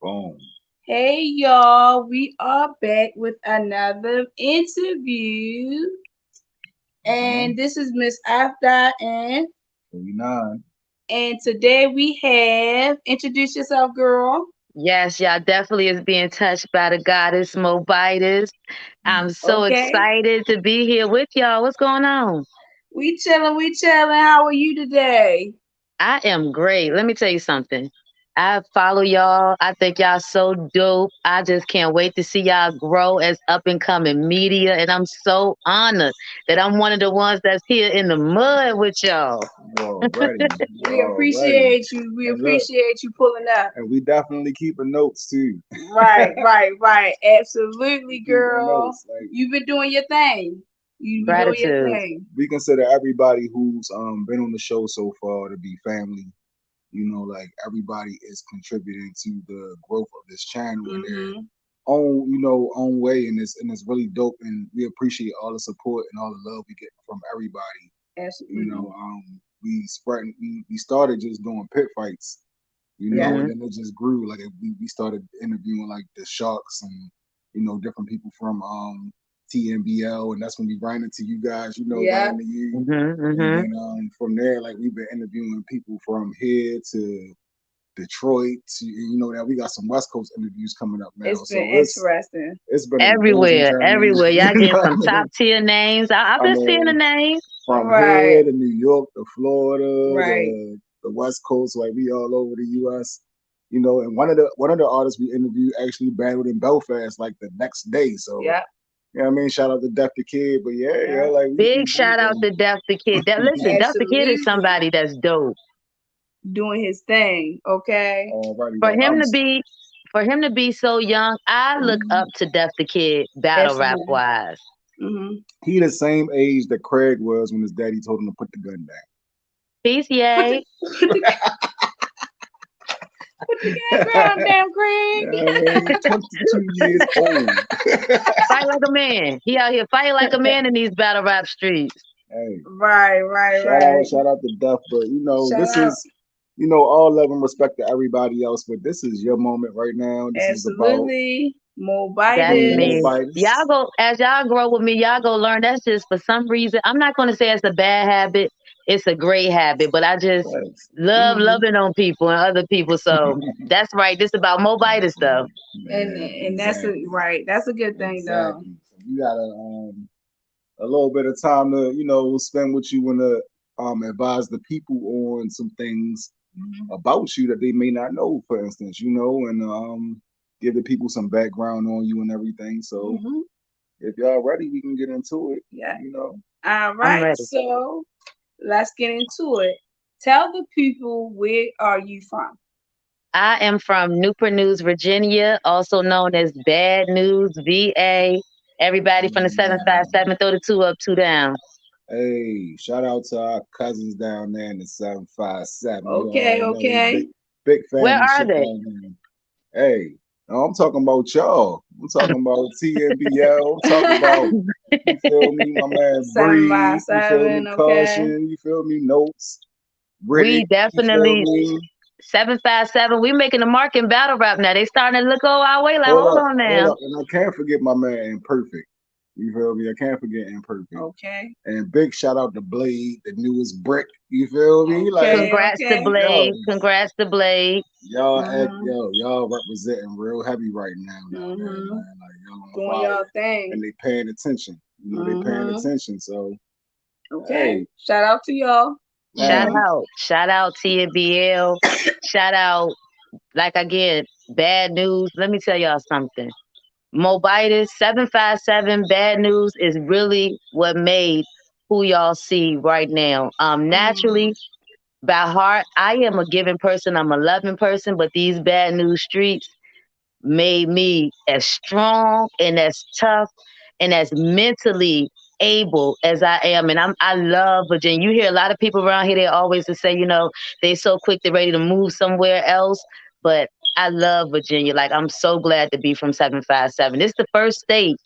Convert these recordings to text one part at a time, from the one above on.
Boom. Hey y'all, we are back with another interview. Uh-huh. And this is Miss Afda and 39. today we have introduce yourself, girl. Yes, y'all definitely is being touched by the goddess Moabitess. I'm so Okay. excited to be here with y'all. What's going on? We chilling. How are you today? I am great. Let me tell you something. I follow y'all. I think y'all so dope. I just can't wait to see y'all grow as up and coming media. And I'm so honored that I'm one of the ones that's here in the mud with y'all. You already. You We already. appreciate you. We And look, appreciate you pulling up. and we definitely keeping notes too. Right. Absolutely, We keeping girl. notes. Like You've been doing your thing. You been doing your Gratitude. thing. we consider everybody who's been on the show so far to be family. Like everybody is contributing to the growth of this channel in their Mm-hmm. own way, and it's really dope. And we appreciate all the support and all the love we get from everybody. Absolutely. We started just doing pit fights, Yeah. and Hmm. then it just grew. Like we started interviewing like the Sharks and different people from TNBL, and that's when we ran into you guys, ran Yeah. into you, Hmm. and Hmm. then from there, like we've been interviewing people from here to Detroit to now we got some West Coast interviews coming up now, It's been so interesting. it's been an amazing Everywhere, journey. everywhere. You Y'all know getting what I some mean? top tier names. I've I been seeing the mean, names. from Right. here to New York to Florida, Right. the West Coast, like we all over the U.S. And one of the artists we interviewed actually battled in Belfast like the next day. So Yeah. I mean, shout out to Def the Kid, but yeah, Yeah. like Big shout out to Def the Kid. Listen, Def the Kid is Absolutely. somebody that's dope. Doing his thing. Okay. already For like him to be for him to be so young, I look Hmm. up to Def the Kid battle rap Absolutely. wise. Hmm. he the same age that Craig was when his daddy told him to put the gun Peace, Put the yay. put the put the game down, down. damn Craig. I mean, 22 years old. Fight like a man. He out here fighting like a man in these battle rap streets. Hey, Right. shout out to Duff, but Shout this out. is all love and respect to everybody else, but this is your moment right now. This is about Absolutely. That's Mobitis. me. Y'all Moabitess. go as y'all grow with me, y'all go learn. That's just for some reason. I'm not gonna say it's a bad habit. It's a great habit, but I just Thanks. love Hmm. loving on people and other people. So that's right. This about Mobitis stuff. And that's Exactly. right. That's a good thing though. Exactly. So you got a little bit of time to, spend with you and to advise the people on some things Hmm. about you that they may not know, for instance, and give the people some background on you and everything. So Hmm. if y'all ready, we can get into it. Yeah. You know, All I'm right. ready. So let's get into it. Tell the people where are you from? I am from Newport News, Virginia, also known as Bad News, VA. Everybody from the yeah. 757, throw the two up, two down. Hey, shout out to our cousins down there in the 757. You Okay. already know they Okay. big Where family are shit they? down there. Hey, no, I'm talking about y'all. I'm talking about TNBL. I'm talking about, you feel me, my man Seven by Breed. You feel me, seven. Okay. Caution. You feel me, Notes. We Riddick. You feel definitely me? 757. We making a mark in battle rap now. They starting to look over our way like, hold on Hold now. up. And I can't forget my man Imperfect. You feel me? I can't forget Imperfect. Okay. And big shout out to Blade, the newest brick. You feel me? Like, Congrats to Okay. yo, Blade. Congrats to Blade. Mhm. y'all representing real heavy right now down there, Mhm. man. Like y'all on Doing fire. your thing. And they paying attention. They paying Mhm. attention. So Okay. hey, Shout out to y'all. Shout Okay. man, out. Shout out TBL. Shout out, like again, bad news. Let me tell y'all something. Mobitis 757 bad news is really what made who y'all see right now. Mhm. Naturally, by heart, I am a giving person. I'm a loving person, but these bad news streets made me as strong and as tough and as mentally able as I am. And I love Virginia. You hear a lot of people around here, they always to say, they so quick to ready to move somewhere else. But I love Virginia. Like I'm so glad to be from 757. It's the first state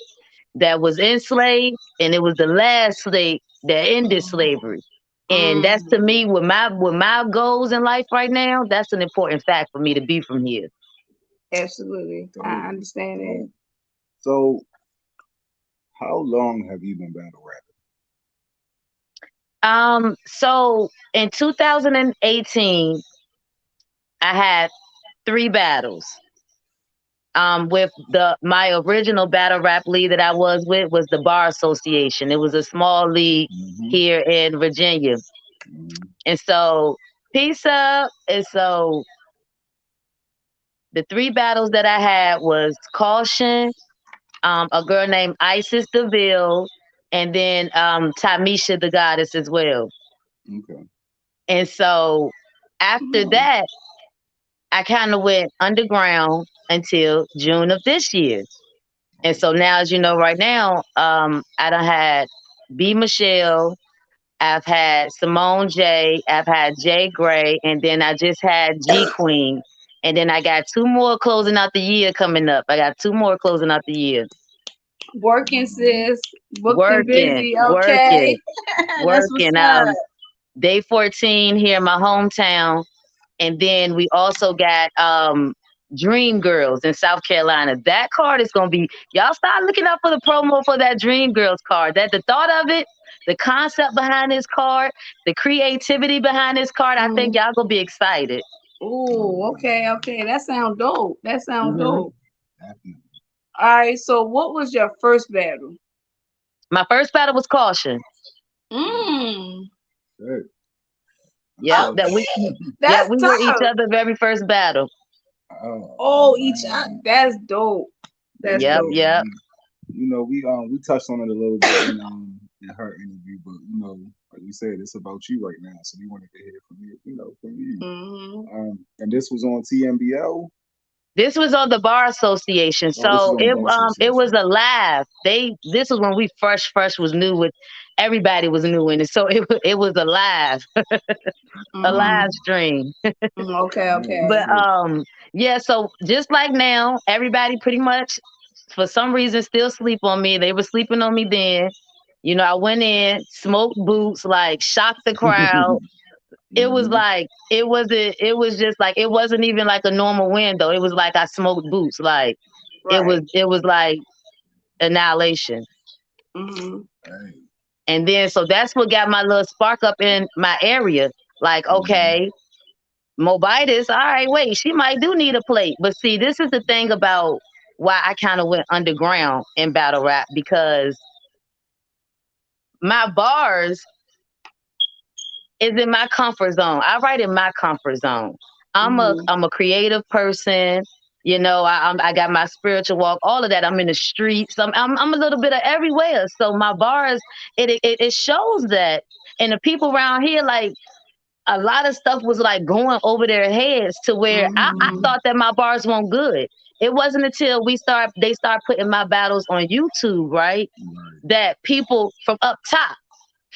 that was enslaved and it was the last state that ended Mhm. slavery. And that's to Mhm. me with my goals in life right now, that's an important fact for me to be from here. Absolutely. I Totally. understand it. So, how long have you been battle rapping? So in 2018, I had 3 battles. With my original battle rap league that I was with was the Bar Association. It was a small league Mm-hmm. here in Virginia. Mm-hmm. And so peace up. And so the 3 battles that I had was Caution, a girl named Isis DeVille, and then Tamisha the Goddess as well. Okay. And so after Mhm. that, I kind of went underground until June of this year. And so now, as you know, right now, I done had B. Michelle, I've had Simone J, I've had Jay Gray, and then I just had G Queen. And then I got 2 more closing out the year coming up. I got 2 more closing out the year. Working, sis. Booked and Working, busy. Okay. working, That's what's working. up. Day 14 here in my hometown. And then we also got Dream Girls in South Carolina. That card is gonna be, y'all start looking out for the promo for that Dream Girls card. That the thought of it, the concept behind this card, the creativity behind this card, I think Mm. y'all gonna be excited. Ooh, okay, okay. That sounds dope. That sounds Hmm dope. Definitely. All right. So, what was your first battle? My first battle was Caution. Mm. Good. That's Yep, Oh, a. that we yeah, that's we were each tough. other very first battle. Oh Oh, each other. man. That's dope. That's Yeah, Yep, dope. yep. we touched on it a little bit in her interview, but like you said, it's about you right now, so we wanted to hear from you, from you. Hmm. And this was on TMBL. This was on the Bar Association. Oh, this is So on Bar it was Association. a live. This was when we fresh was new with everybody was new in it. So it was a a Hmm. live stream. Okay, Man, okay. But so yeah, so just like now, everybody pretty much for some reason still sleep on me. They were sleeping on me then. I went in, smoked boots, like shocked the crowd. It was hmm like it was just like it wasn't even like a normal win though. It was like I smoked boots. Like Right. it was like annihilation. Hmm. hey, And then so that's what got my little spark up in my area. Like, hmm okay, Moabitess, all right, wait, she might do need a plate. But see, this is the thing about why I kind of went underground in battle rap because my bars is in my comfort zone. I write in my comfort zone. Hmm. I'm a creative person. I got my spiritual walk, all of that. I'm in the streets. I'm a little bit of everywhere. So my bars, it shows that, and the people around here, like a lot of stuff was like going over their heads to where I Hmm. thought that my bars weren't good. It wasn't until they start putting my battles on YouTube, right? right, That people from up top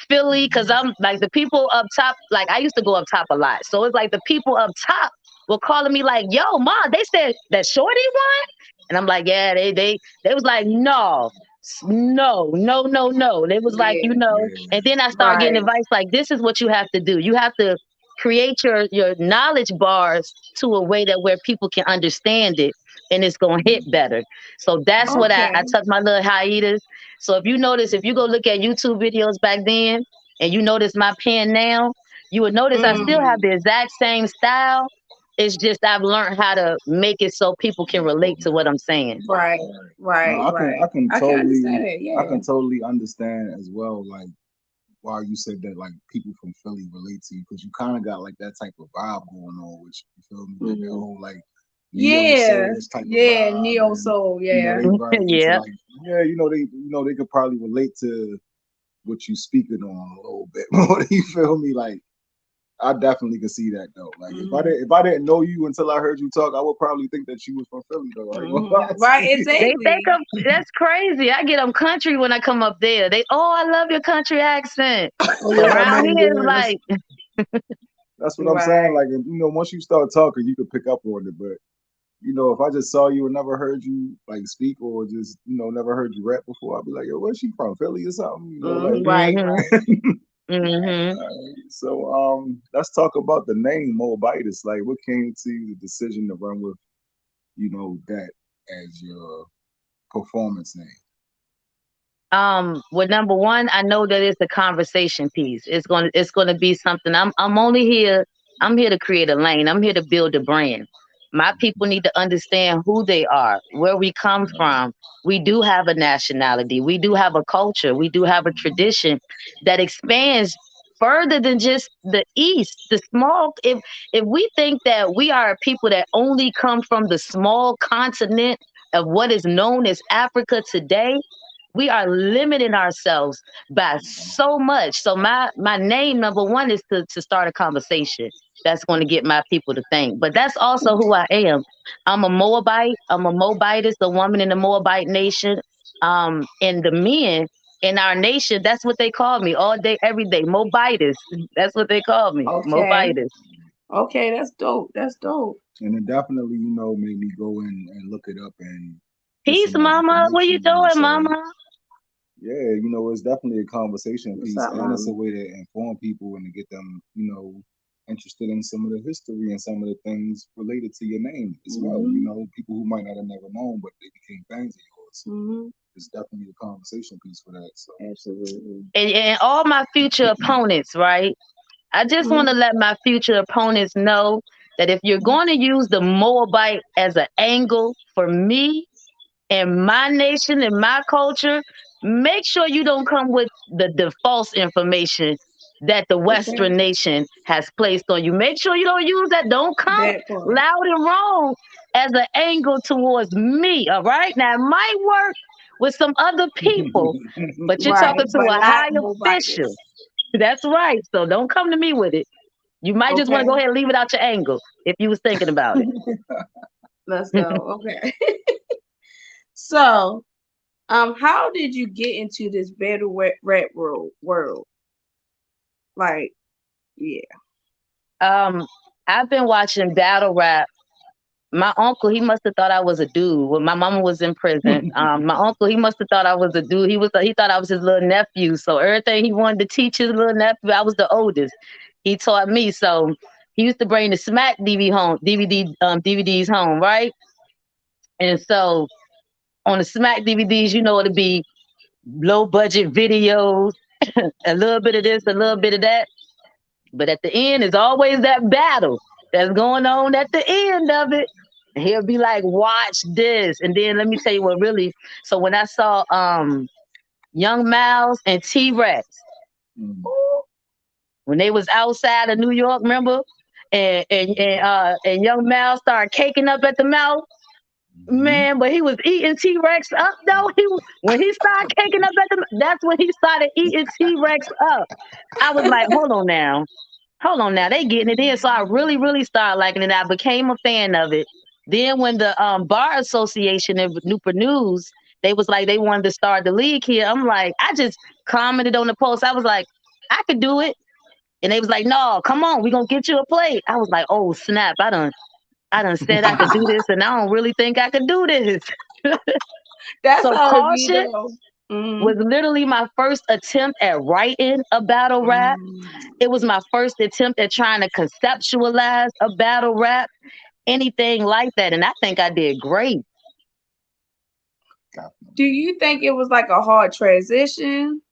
Philly, because hmm I'm like the people up top, like I used to go up top a lot. So it's like the people up top were calling me like, yo, Ma, they said that Shorty won. And I'm like, yeah, they was like, no, no. They was like, Yeah. yeah, and then I started getting Right. advice like this is what you have to do. You have to create your knowledge bars to a way that where people can understand it and it's gonna hit hmm better. So that's what Okay. I took my little hiatus. So if you notice, if you go look at YouTube videos back then and you notice my pen now, you would notice I still Mm. have the exact same style. It's just I've learned how to make it so people can relate to what I'm saying. Right. right. No, Right. Right. I can understand it. I Yeah. can totally understand as well, like why you said that, like people from Philly relate to you because you kind of got like that type of vibe going on, which you feel me, that Hmm. whole like neo Yeah. soulish type of Yeah. vibe, Neo and soul. Yeah. they right into Yeah. like they could probably relate to what you speaking on a little bit more. You feel me? Like I definitely could see that though. Like Hmm. if I didn't know you until I heard you talk, I would probably think that you was from Philly though. I ain't gonna lie to Right. you. They think Exactly. of that's crazy. I get them country when I come up there. I love your country accent. Yeah, I Around mean, here it's yeah, like, that's what I'm saying. Right. Like, once you start talking, you could pick up on it. But if I just saw you and never heard you like speak or just never heard you rap before, I'd be like, yo, where's she from? Philly or something? Like. Right. mm-hmm, Right. mm-hmm. So let's talk about the name Moabitess. Like, what came to the decision to run with that as your performance name? Well, number one, I know that it's a conversation piece. It's gonna be something. I'm only here. I'm here to create a lane. I'm here to build a brand. My people need to understand who they are, where we come Right. from. We do have a nationality. We do have a culture. We do have a tradition that expands further than just the East. The small. If we think that we are a people that only come from the small continent of what is known as Africa today, we are limiting ourselves by so much. So my name number one is to start a conversation that's going to get my people to think. But that's also who I am. I'm a Moabite. I'm a Moabitess, a woman in the Moabite nation. And the men in our nation, that's what they call me all day, every day. Moabitess. That's what they call me. Okay. Moabitess. Okay, that's dope. That's dope. And it definitely, made me go in and look it up and get Peace, some more mama. What you information. doing, So mama? yeah, it's definitely a conversation What's piece, up, and it's a mom? way to inform people and to get them, interested in some of the history and some of the things related to your name as well. Hmm. People who might not have never known, but they became fans of yours. Hmm. It's definitely a conversation piece for that. So Absolutely. And all my future opponents, right? I just want to Hmm. let my future opponents know that if you're going to use the Moabite as an angle for me and my nation and my culture, make sure you don't come with the false information that the Okay. Western nation has placed on you. Make sure you don't use that. Don't come That part. loud and wrong as an angle towards me. All right. Now, it might work with some other people, but you're Right, talking to but a not high official. Moabitess. That's right. So don't come to me with it. You might just want to Okay. go ahead and leave it out your angle if you was thinking about Let's it. go. Okay. So, how did you get into this battle rap world? Like, yeah. um, I've been watching battle rap. My uncle, he must have thought I was a dude when my mama was in prison. My uncle, he must have thought I was a dude. He thought I was his little nephew. So everything he wanted to teach his little nephew, I was the oldest. He taught me. So he used to bring the Smack DVDs home, right? And so on the Smack DVDs, it'd be low budget videos, a little bit of this, a little bit of that. But at the end is always that battle that's going on at the end of it. And he'll be like, watch this. And then let me tell you what really. So when I saw Young Miles and T Rex, mm, when they was outside of New York, remember? And Young Miles started caking up at the mouth. mhm. Man, but he was eating T Rex up though. When he started caking up at that's when he started eating T Rex up. I was like, hold on now, they getting it in. So I really, really started liking it. I became a fan of it. Then when the bar association in Newport News, they was like they wanted to start the league here. I'm like, I just commented on the post. I was like, I could do it. And they was like, no, come on, we gonna get you a plate. I was like, oh snap, I done said I could do this and I don't really think I could do this. That's So how it be Caution though. was Mm-hmm. literally my first attempt at writing a battle rap. It was my first attempt at trying to conceptualize a battle rap, anything like that. And I think I did great. Do you think it was like a hard transition,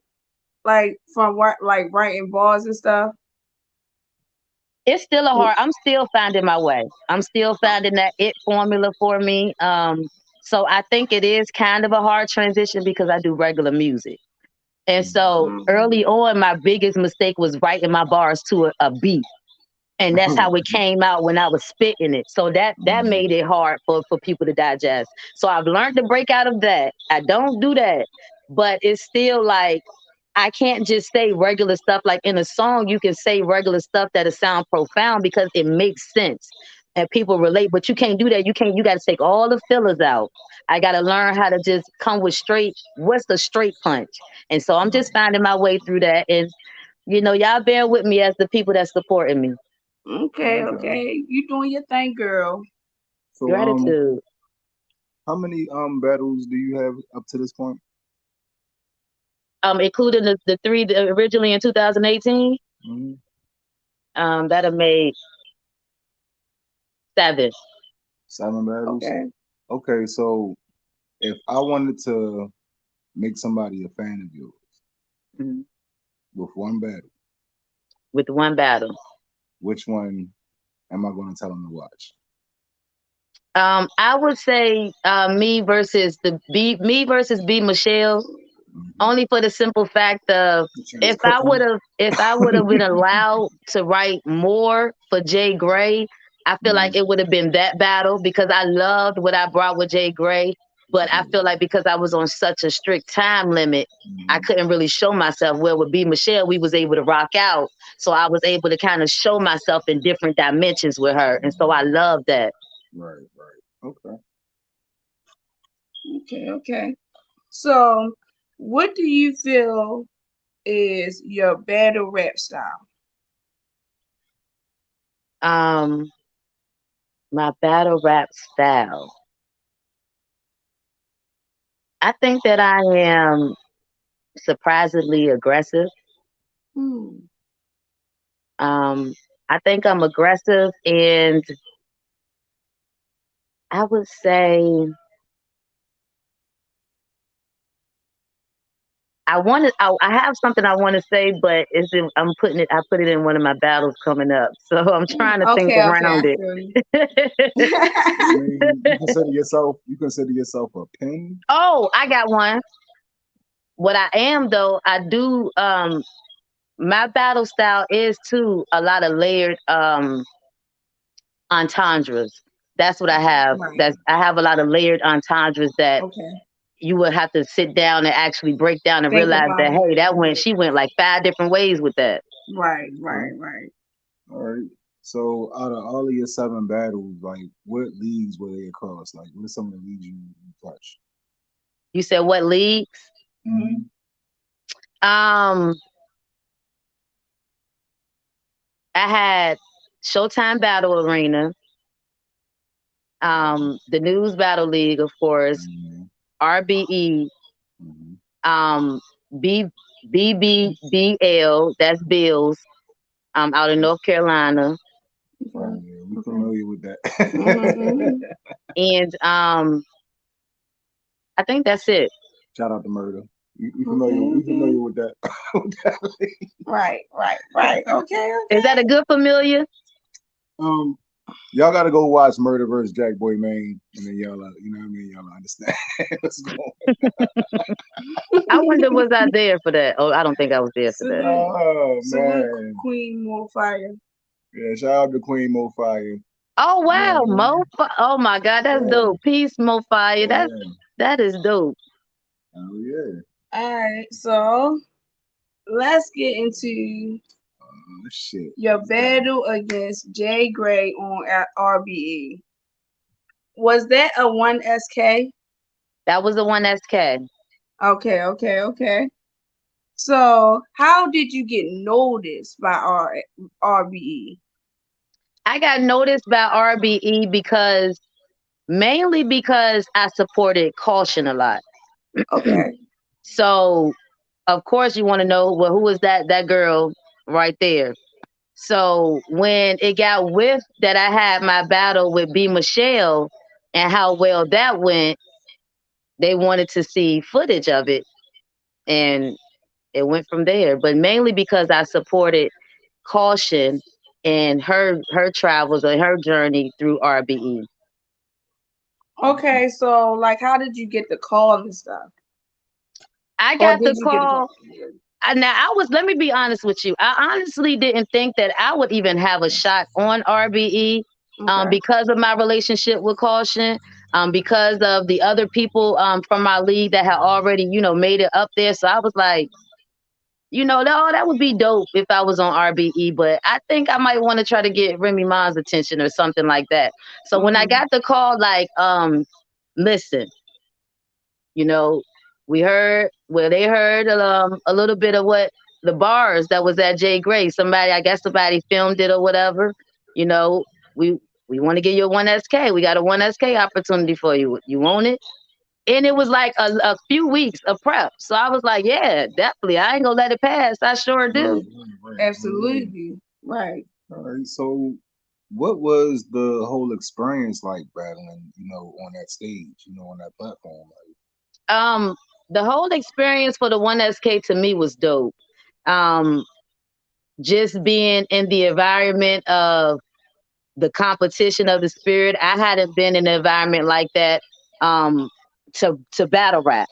like from like writing bars and stuff? It's still I'm still finding my way. I'm still finding that it formula for me. So I think it is kind of a hard transition because I do regular music. And so early Mm-hmm. on, my biggest mistake was writing my bars to a beat. And that's how it came out when I was spitting it. So that Mm, made it hard for people to digest. So I've learned to break out of that. I don't do that, but it's still like I can't just say regular stuff. Like in a song, you can say regular stuff that'll sound profound because it makes sense and people relate. But you can't do that. You got to take all the fillers out. I got to learn how to just come with straight. What's the straight punch? And so I'm just right. finding my way through that. And y'all bear with me as the people that's supporting me. Okay, Okay. okay. You doing your thing, girl. So Gratitude. how many battles do you have up to this point? Including the three originally in 2018, Mm, that have made 7. 7 battles. Okay. Okay, so if I wanted to make somebody a fan of yours Mhm. with one battle, With one battle. which one am I going to tell them to watch? I would say me versus B Michelle. Mhm. Only for the simple fact of Just cooking. if I would have been allowed to write more for Jay Gray, I feel like Mhm. it would have been that battle because I loved what I brought with Jay Gray. But I feel like because I was on such a strict time limit, I Mhm. couldn't really show myself. Well, with B Michelle, we was able to rock out. So I was able to kind of show myself in different dimensions with her. And so I love that. Right, right. Okay. Okay. Okay. So, what do you feel is your battle rap style? Um, my battle rap style. I think that I am surprisingly aggressive. Hmm. Um, I think I'm aggressive, and I would say I have something I want to say, but I'm putting it. I put it in one of my battles coming up, so I'm trying to think Okay. Okay. I around feel you. it. I mean, you consider yourself a pin. Oh, I got one. What I am though, I do. My battle style is too a lot of layered entendres. That's what I have. Right. That's I have a lot of layered entendres that Okay. you would have to sit down and actually break down and Think realize about that hey, it. she went like 5 different ways with that. Right. Okay. Right. Right. All right. So out of all of your 7 battles, like what leagues were they across? Like what are some of the leagues you touched? You said what leagues? Mm-hmm. Um, I had Showtime Battle Arena, the News Battle League, of course, Mm-hmm. RBE, Mm-hmm. um, B BBBL, that's Bills, out in North Carolina, Oh Okay. yeah, we Okay. familiar with that. Mm-hmm. and I think that's it. Shout out to Murder. You familiar? Mm-hmm. You familiar with that? with that league? Right. Right. Right. Okay. Is that a good familiar? um, y'all got to go watch Murder versus Jack Boy Maine, and then y'all, you know what I mean? Y'all understand what's going. I Okay. wonder was I there for that? Oh, I don't think I was there for that. Salute. Oh Salute man, Queen More Fire. yeah. Shout out to Queen Mo Fire. Oh wow, Yeah, Oh my God, that's yeah, dope. Peace, Mo Fire. yeah. That is dope. Oh yeah. All right. So let's get into Oh shit. your Let's go. battle against Jay Gray on RBE. Was that a 1SK? That was the one SK. Okay. Okay. Okay. So how did you get noticed by RBE? I got noticed by RBE because mainly because I supported Caution a lot. Okay. So of course you want to know, well, who is that girl right there? So when it got whiffed that I had my battle with B Michelle and how well that went, they wanted to see footage of it, and it went from there. But mainly because I supported Caution and her travels and her journey through RBE. Okay. So like, how did you get the call and stuff, I or got did the you get the call? call. Now I was. Let me be honest with you. I honestly didn't think that I would even have a shot on RBE, Okay. because of my relationship with Caution, because of the other people from my league that had already, made it up there. So I was like, that would be dope if I was on RBE. But I think I might want to try to get Remy Ma's attention or something like that. So when I Mm-hmm. got the call, like, listen, you know, they heard a little bit of what the bars that was at Jay Gray. I guess somebody filmed it or whatever. You know, we we want to give you a 1SK. We got a 1SK opportunity for you. You want it? And it was like a few weeks of prep. So I was like, yeah, definitely. I ain't gonna let it pass. I sure Right, do. right, right. Oh, yeah. Absolutely. Right. All right. So what was the whole experience like battling, on that stage, on that platform? Um, the whole experience for the one SK to me was dope. Um, just being in the environment of the competition of the spirit. I hadn't been in an environment like that um to battle rap.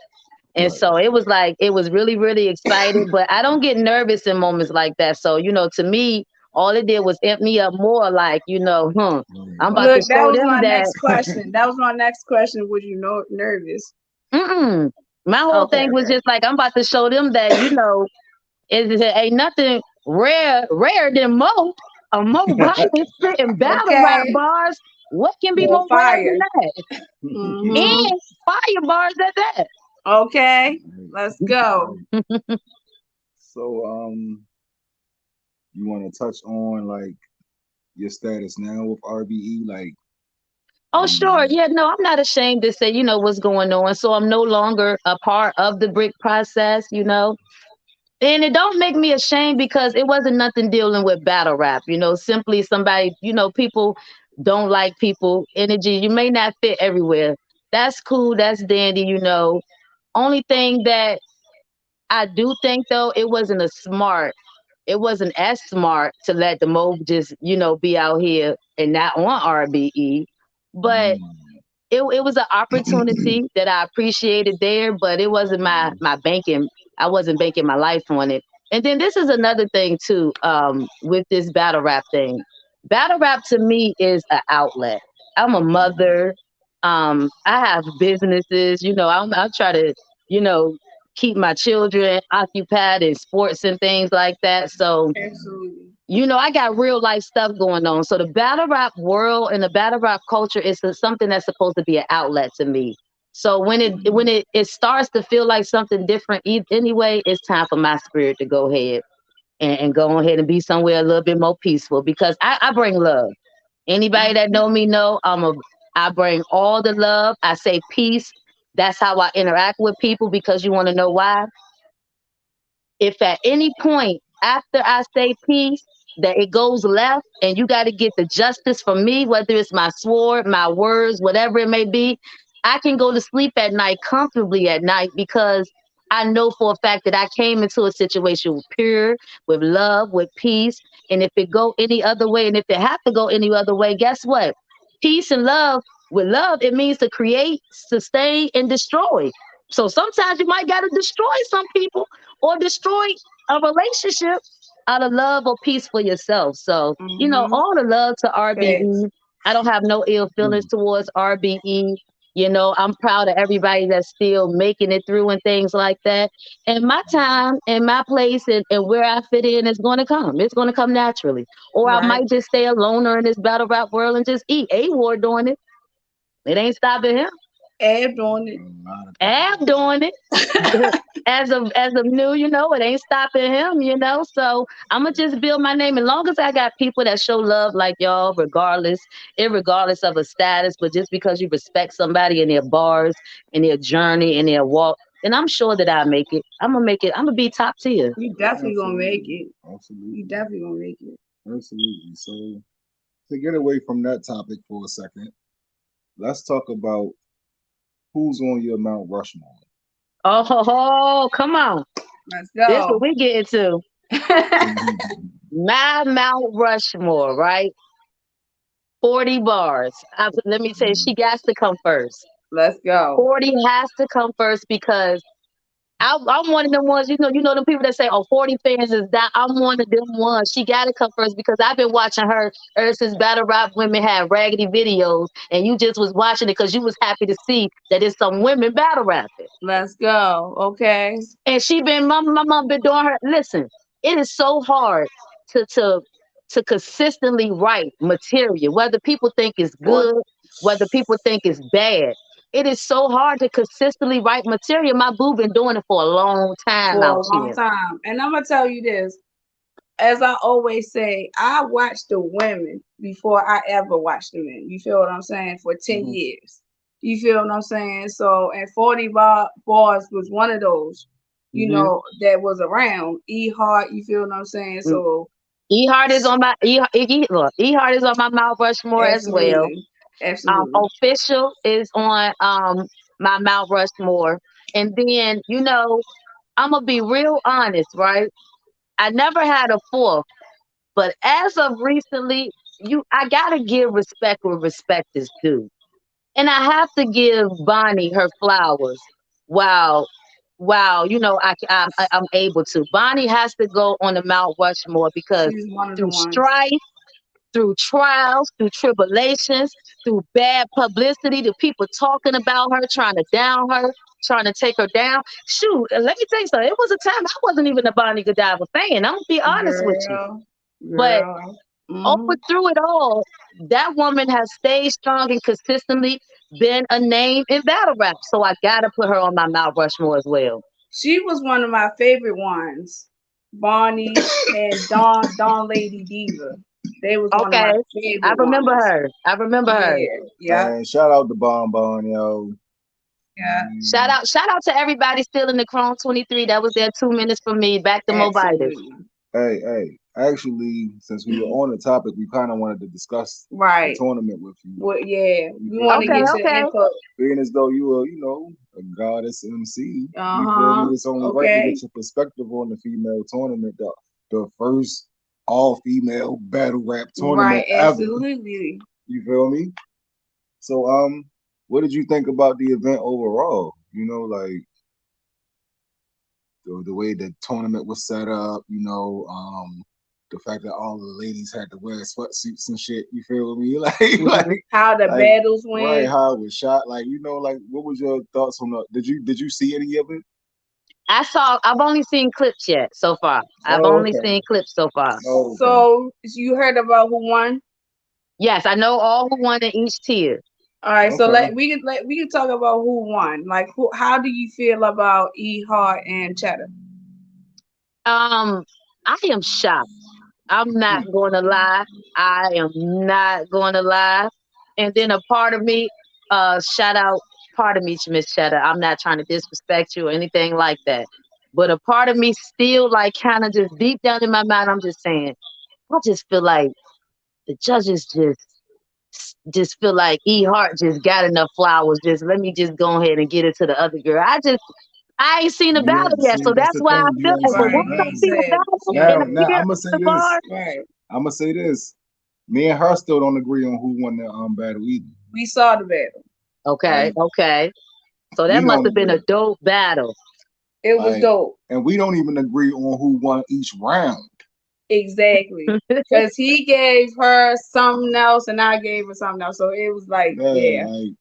And Right. so it was like it was really, really exciting. But I don't get nervous in moments like that. So, to me, all it did was amp me up more like, I'm about to Look, that show was them my that next question. That was my next question. Was you nervous? mm-mm. My whole Okay, thing was okay. just like I'm about to show them that, it ain't nothing rare than Mo. A Mo Biden spitting battle rap Okay. bars. What can be More more rare than fire. that? Mm-hmm. And fire bars at that. Okay. Right, Let's go. right. So, you want to touch on like your status now with RBE? Like, are Oh, sure. you? Yeah, no, I'm not ashamed to say, what's going on. So I'm no longer a part of the brick process. And it don't make me ashamed because it wasn't nothing dealing with battle rap, simply somebody, people don't like people, energy. You may not fit everywhere. That's cool. That's dandy. Only thing that I do think though, it wasn't as smart to let the Mo just, be out here and not on RBE. But Mm, it was an opportunity that I appreciated there, but it wasn't my banking. I wasn't banking my life on it. And then this is another thing too, with this battle rap thing. Battle rap to me is an outlet. I'm a mother. I have businesses. I try to, you know, keep my children occupied in sports and things like that. So Absolutely. I got real life stuff going on. So the battle rap world and the battle rap culture is something that's supposed to be an outlet to me. So when it starts to feel like something different anyway, it's time for my spirit to go ahead and go ahead and be somewhere a little bit more peaceful because I bring love. Anybody that know me know I bring all the love. I say peace. That's how I interact with people because you want to know why? If at any point after I say peace that it goes left and you got to get the justice from me, whether it's my sword, my words, whatever it may be, I can go to sleep at night comfortably at night because I know for a fact that I came into a situation with pure, with love, with peace. And if it go any other way, and if it have to go any other way, guess what? Peace and love, with love, it means to create, sustain, and destroy. So sometimes you might got to destroy some people or destroy a relationship out of love or peace for yourself. So, Mm-hmm. all the love to Facts. RBE. I don't have no ill feelings mm, towards RBE. I'm proud of everybody that's still making it through and things like that. And my time and my place and where I fit in is going to come. It's going to come naturally. Or I Right. might just stay a loner in this battle rap world and just eat. A-War doing it. It ain't stopping him. Ed on a it. lot of people Ab doing it. doing it. As of new, it ain't stopping him. So I'ma just build my name. As long as I got people that show love like y'all, irregardless of a status, but just because you respect somebody in their bars, in their journey, in their walk, then I'm sure that I make it. I'm gonna make it. I'm gonna be top tier. You definitely gonna make Absolutely, it. You absolutely, definitely gonna make it. absolutely. So to get away from that topic for a second, let's talk about who's on your Mount Rushmore. Oh, come on. Let's This what go. we get into. My Mount Rushmore, right? 40 bars. Let me tell you, she got to come first. Let's go. 40 has to come first because I'm one of them ones, them people that say, oh, 40 fans is that. I'm one of them ones. She got to come first because I've been watching her ever since Battle Rap Women had raggedy videos and you just was watching it because you was happy to see that it's some women battle rapping. Let's go. Okay. And my mom been doing her. Listen, it is so hard to to to consistently write material, whether people think it's For good, whether people think it's bad. It is so hard to consistently write material. My boo been doing it for a long time for out a long here. time. And I'm gonna tell you this. As I always say, I watch the women before I ever watch the men. You feel what I'm saying? For 10 Mhm, years. You feel what I'm saying? So, and 40 bars was one of those, Hmm. that was around. E Hart, you feel what I'm saying? Mm, So, E Heart is on my E Heart is on my Mount Rushmore as well. Absolutely. Absolutely. Official is on my Mount Rushmore. And then, I'm gonna be real honest, right? I never had a fourth, but as of recently, I gotta give respect where respect is due. And I have to give Bonnie her flowers. Wow. Wow, I'm able to. Bonnie has to go on the Mount Rushmore because She's one of the through ones. strife, through trials, through tribulations, through bad publicity, the people talking about her, trying to down her, trying to take her down. Shoot, let me tell you something. It was a time I wasn't even a Bonnie Godiva fan. I'm gonna be honest with you. Girl. But Girl. over through it all, that woman has stayed strong and consistently been a name in battle rap. So I gotta put her on my Mount Rushmore as well. She was one of my favorite ones. Bonnie and Dawn Lady Diva. They was one of Okay. my I favorite remember ones. her. I remember her. Yeah. Yeah. Man, shout out to Bon Bon, yo. Yeah. Shout Mm, out, shout out to everybody still in the Chrome 23. That was their 2 minutes for me. Back to Moabitess. Absolutely. hey. Actually, since we were on the topic, we kind of wanted to discuss the Right. tournament with you. Well, yeah. You We feel want to me? Okay, get your okay. input. Being as though you were, a goddess MC. You feel me? Uh-huh. It's only right to Okay. get your perspective on the female tournament, the first all-female battle rap Right. tournament ever. Absolutely. You feel me? So, what did you think about the event overall? Like the way the tournament was set up, the fact that all the ladies had to wear sweatsuits and shit, you feel me? Like, Hmm. How the like, battles right, went. how it was shot, like, like, what was your thoughts on did you see any of it? I've only seen clips yet so far. I've Oh, only okay. seen clips so far. Oh, okay. So you heard about who won? Yes, I know all who won in each tier. All right, so Okay. we can talk about who won. Like who? How do you feel about E Hart and Cheddar? Um, I am shocked. I'm not going to lie. I am not going to lie. And then a part of me, shout out, part of me, Miss Cheddar. I'm not trying to disrespect you or anything like that. But a part of me still, like, kind of just deep down in my mind, I'm just saying, I just feel like the judges just feel like E Hart just got enough flowers. Just let me just go ahead and get it to the other girl. I ain't seen the You battle ain't yet, see, so that's that's the why I thing. You feel ain't like, but seen the Right, once I see battle. the exactly. battle Yeah, Now, and I now hear I'm gonna say the this. bar, right. I'm gonna say this. Me and her still don't agree on who won the battle either. We saw the battle. okay, Like, okay. So that we must don't have been a agree. dope battle. It was Like, dope. and we don't even agree on who won each round. Exactly. Because he gave her something else and I gave her something else. So it was like, Yeah, yeah. like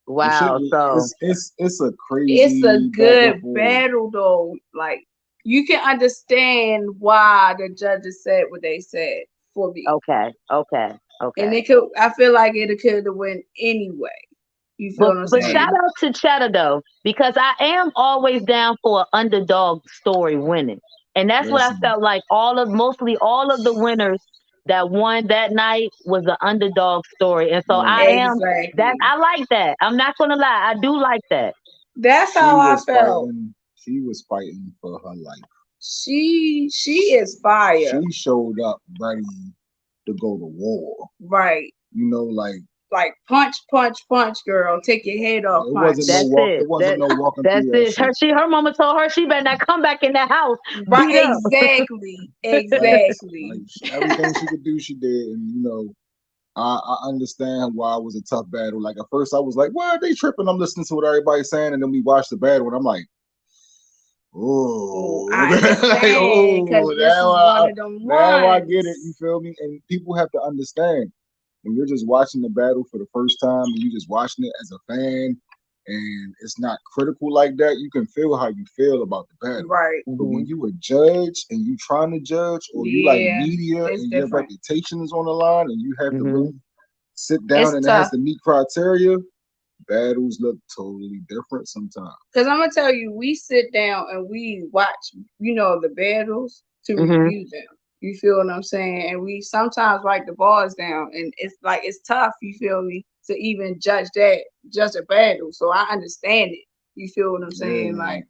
the shit. Wow. So It's a It's a crazy back and good forth. battle though. Like you can understand why the judges said what they said for me. okay, okay, And okay. it could I feel like it could have went anyway. You feel But what I'm but shout saying? out to Cheddar though, because I am always down for an underdog story winning. And that's what I Listen, felt like mostly all of the winners that won that night was the underdog story. And so right. Exactly. I like that. I'm not gonna lie, I do like that. That's how I felt. She was fighting for her life. She is fire. She showed up ready to go to war. Right. Like Like punch, punch, punch, girl. Take your head off, it wasn't punch. no That's walk. it. It wasn't no walking That's through that it. shit. Her mama told her she better not come back in that house Right, beat up. exactly. Facts. Exactly. Like everything she could do, she did, and I understand why it was a tough battle. Like at first, I was like, "Why are they tripping?" I'm listening to what everybody's saying, and then we watched the battle, and I'm like, Oh, "Oh, I like, understand because oh, this is one of them now I get it." You ones. feel me? And people have to understand when you're just watching the battle for the first time, and you just watching it as a fan, and it's not critical like that. You can feel how you feel about the battle. Right. But when Mhm. you a judge and you trying to judge, or you like Yeah, media it's and your different. reputation is on the line, and you have to Mhm. really sit down It's and it has tough. to meet criteria, battles look totally different sometimes. Because I'm gonna tell you, we sit down and we watch, the battles to Mhm. review them. You feel what I'm saying? And we sometimes write the bars down, and it's like it's tough. You feel me? To even judge a battle. So I understand it. You feel what I'm saying? Yeah, Like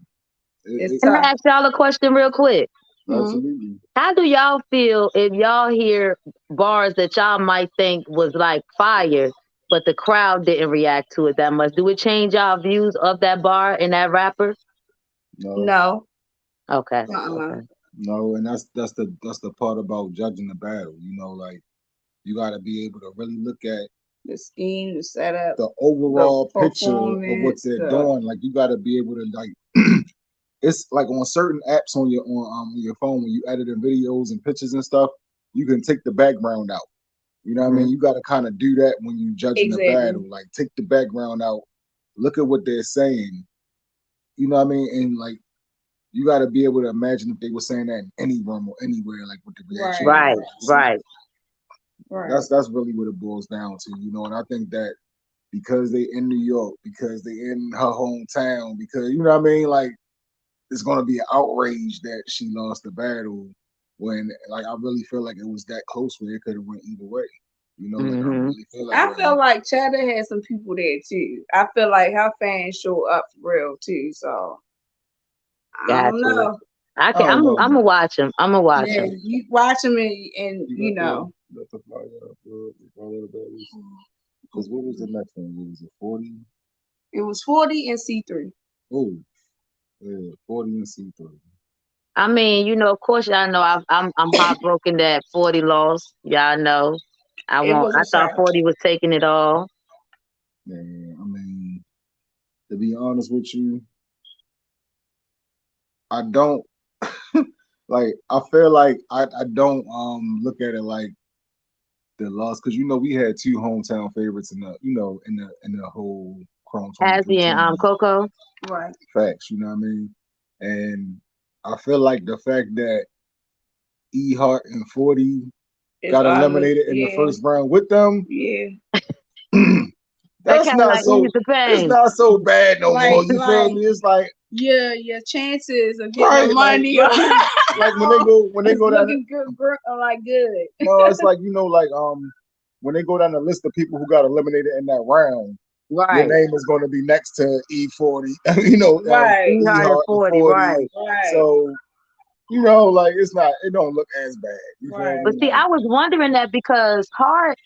it, it's it, Can I tough. ask y'all a question real quick? Mhm. Absolutely. How do y'all feel if y'all hear bars that y'all might think was like fire, but the crowd didn't react to it that much? Do it change y'all views of that bar and that rapper? No, No. Okay. Uh-uh. Okay. no, and that's the part about judging the battle. Like you got to be able to really look at The scheme, the setup, the the overall picture of what performance, they're the doing. Like you got to be able to like. It's like on certain apps on your phone when you editing videos and pictures and stuff, you can take the background out. You know what I Hmm. mean? You got to kind of do that when you judging the exactly. battle. Like take the background out, look at what they're saying. You know what I mean? And like you got to be able to imagine if they were saying that in any room or anywhere, like what the reaction Right. would Right. be. So Right. Right. that's really what it boils down to. And I think that because they in New York, because they in her hometown, because you know what I mean, like it's gonna be an outrage that she lost the battle when like I really feel like it was that close where it could have went either way. Like I Hmm. really feel like I it feel was. like Cheddar had some people there too. I feel like her fans show up for real too. So I don't Gotcha. know. I I can. don't I'm. know. I'm gonna watch him. I'm gonna watch Yeah, him. you watch them and You got the flyer up for all of the battles. Because what was the next one? Was it 40? it was 40 and C3. Oh, yeah, 40 and C3. I mean, of course, y'all know I'm heartbroken that 40 lost. Y'all know. It was I a thought shock. 40 was taking it all. Man, I mean, to be honest with you, I don't like. I feel like I don't look at it like the loss because we had two hometown favorites in the in the whole Chrome 23 Hazzy and tournament. Coco. Right. Facts, you know what I mean? And I feel like the fact that E Hart and 40 It's got almost eliminated in the yeah, first round with them, yeah. That that's kind of not like ease so the it's pain. not so bad no more. Like You feel like me? It's like yeah, your chances of getting the right, like money literally like when they it's go down looking good, like good. no, it's like like when they go down the list of people who got eliminated in that round, your Right. name is going to be next to E40, Right, E E hard and Hart and 40, 40. right. right, So, like it don't look as bad. You feel right. But me? see, Like, I was wondering that because Hart,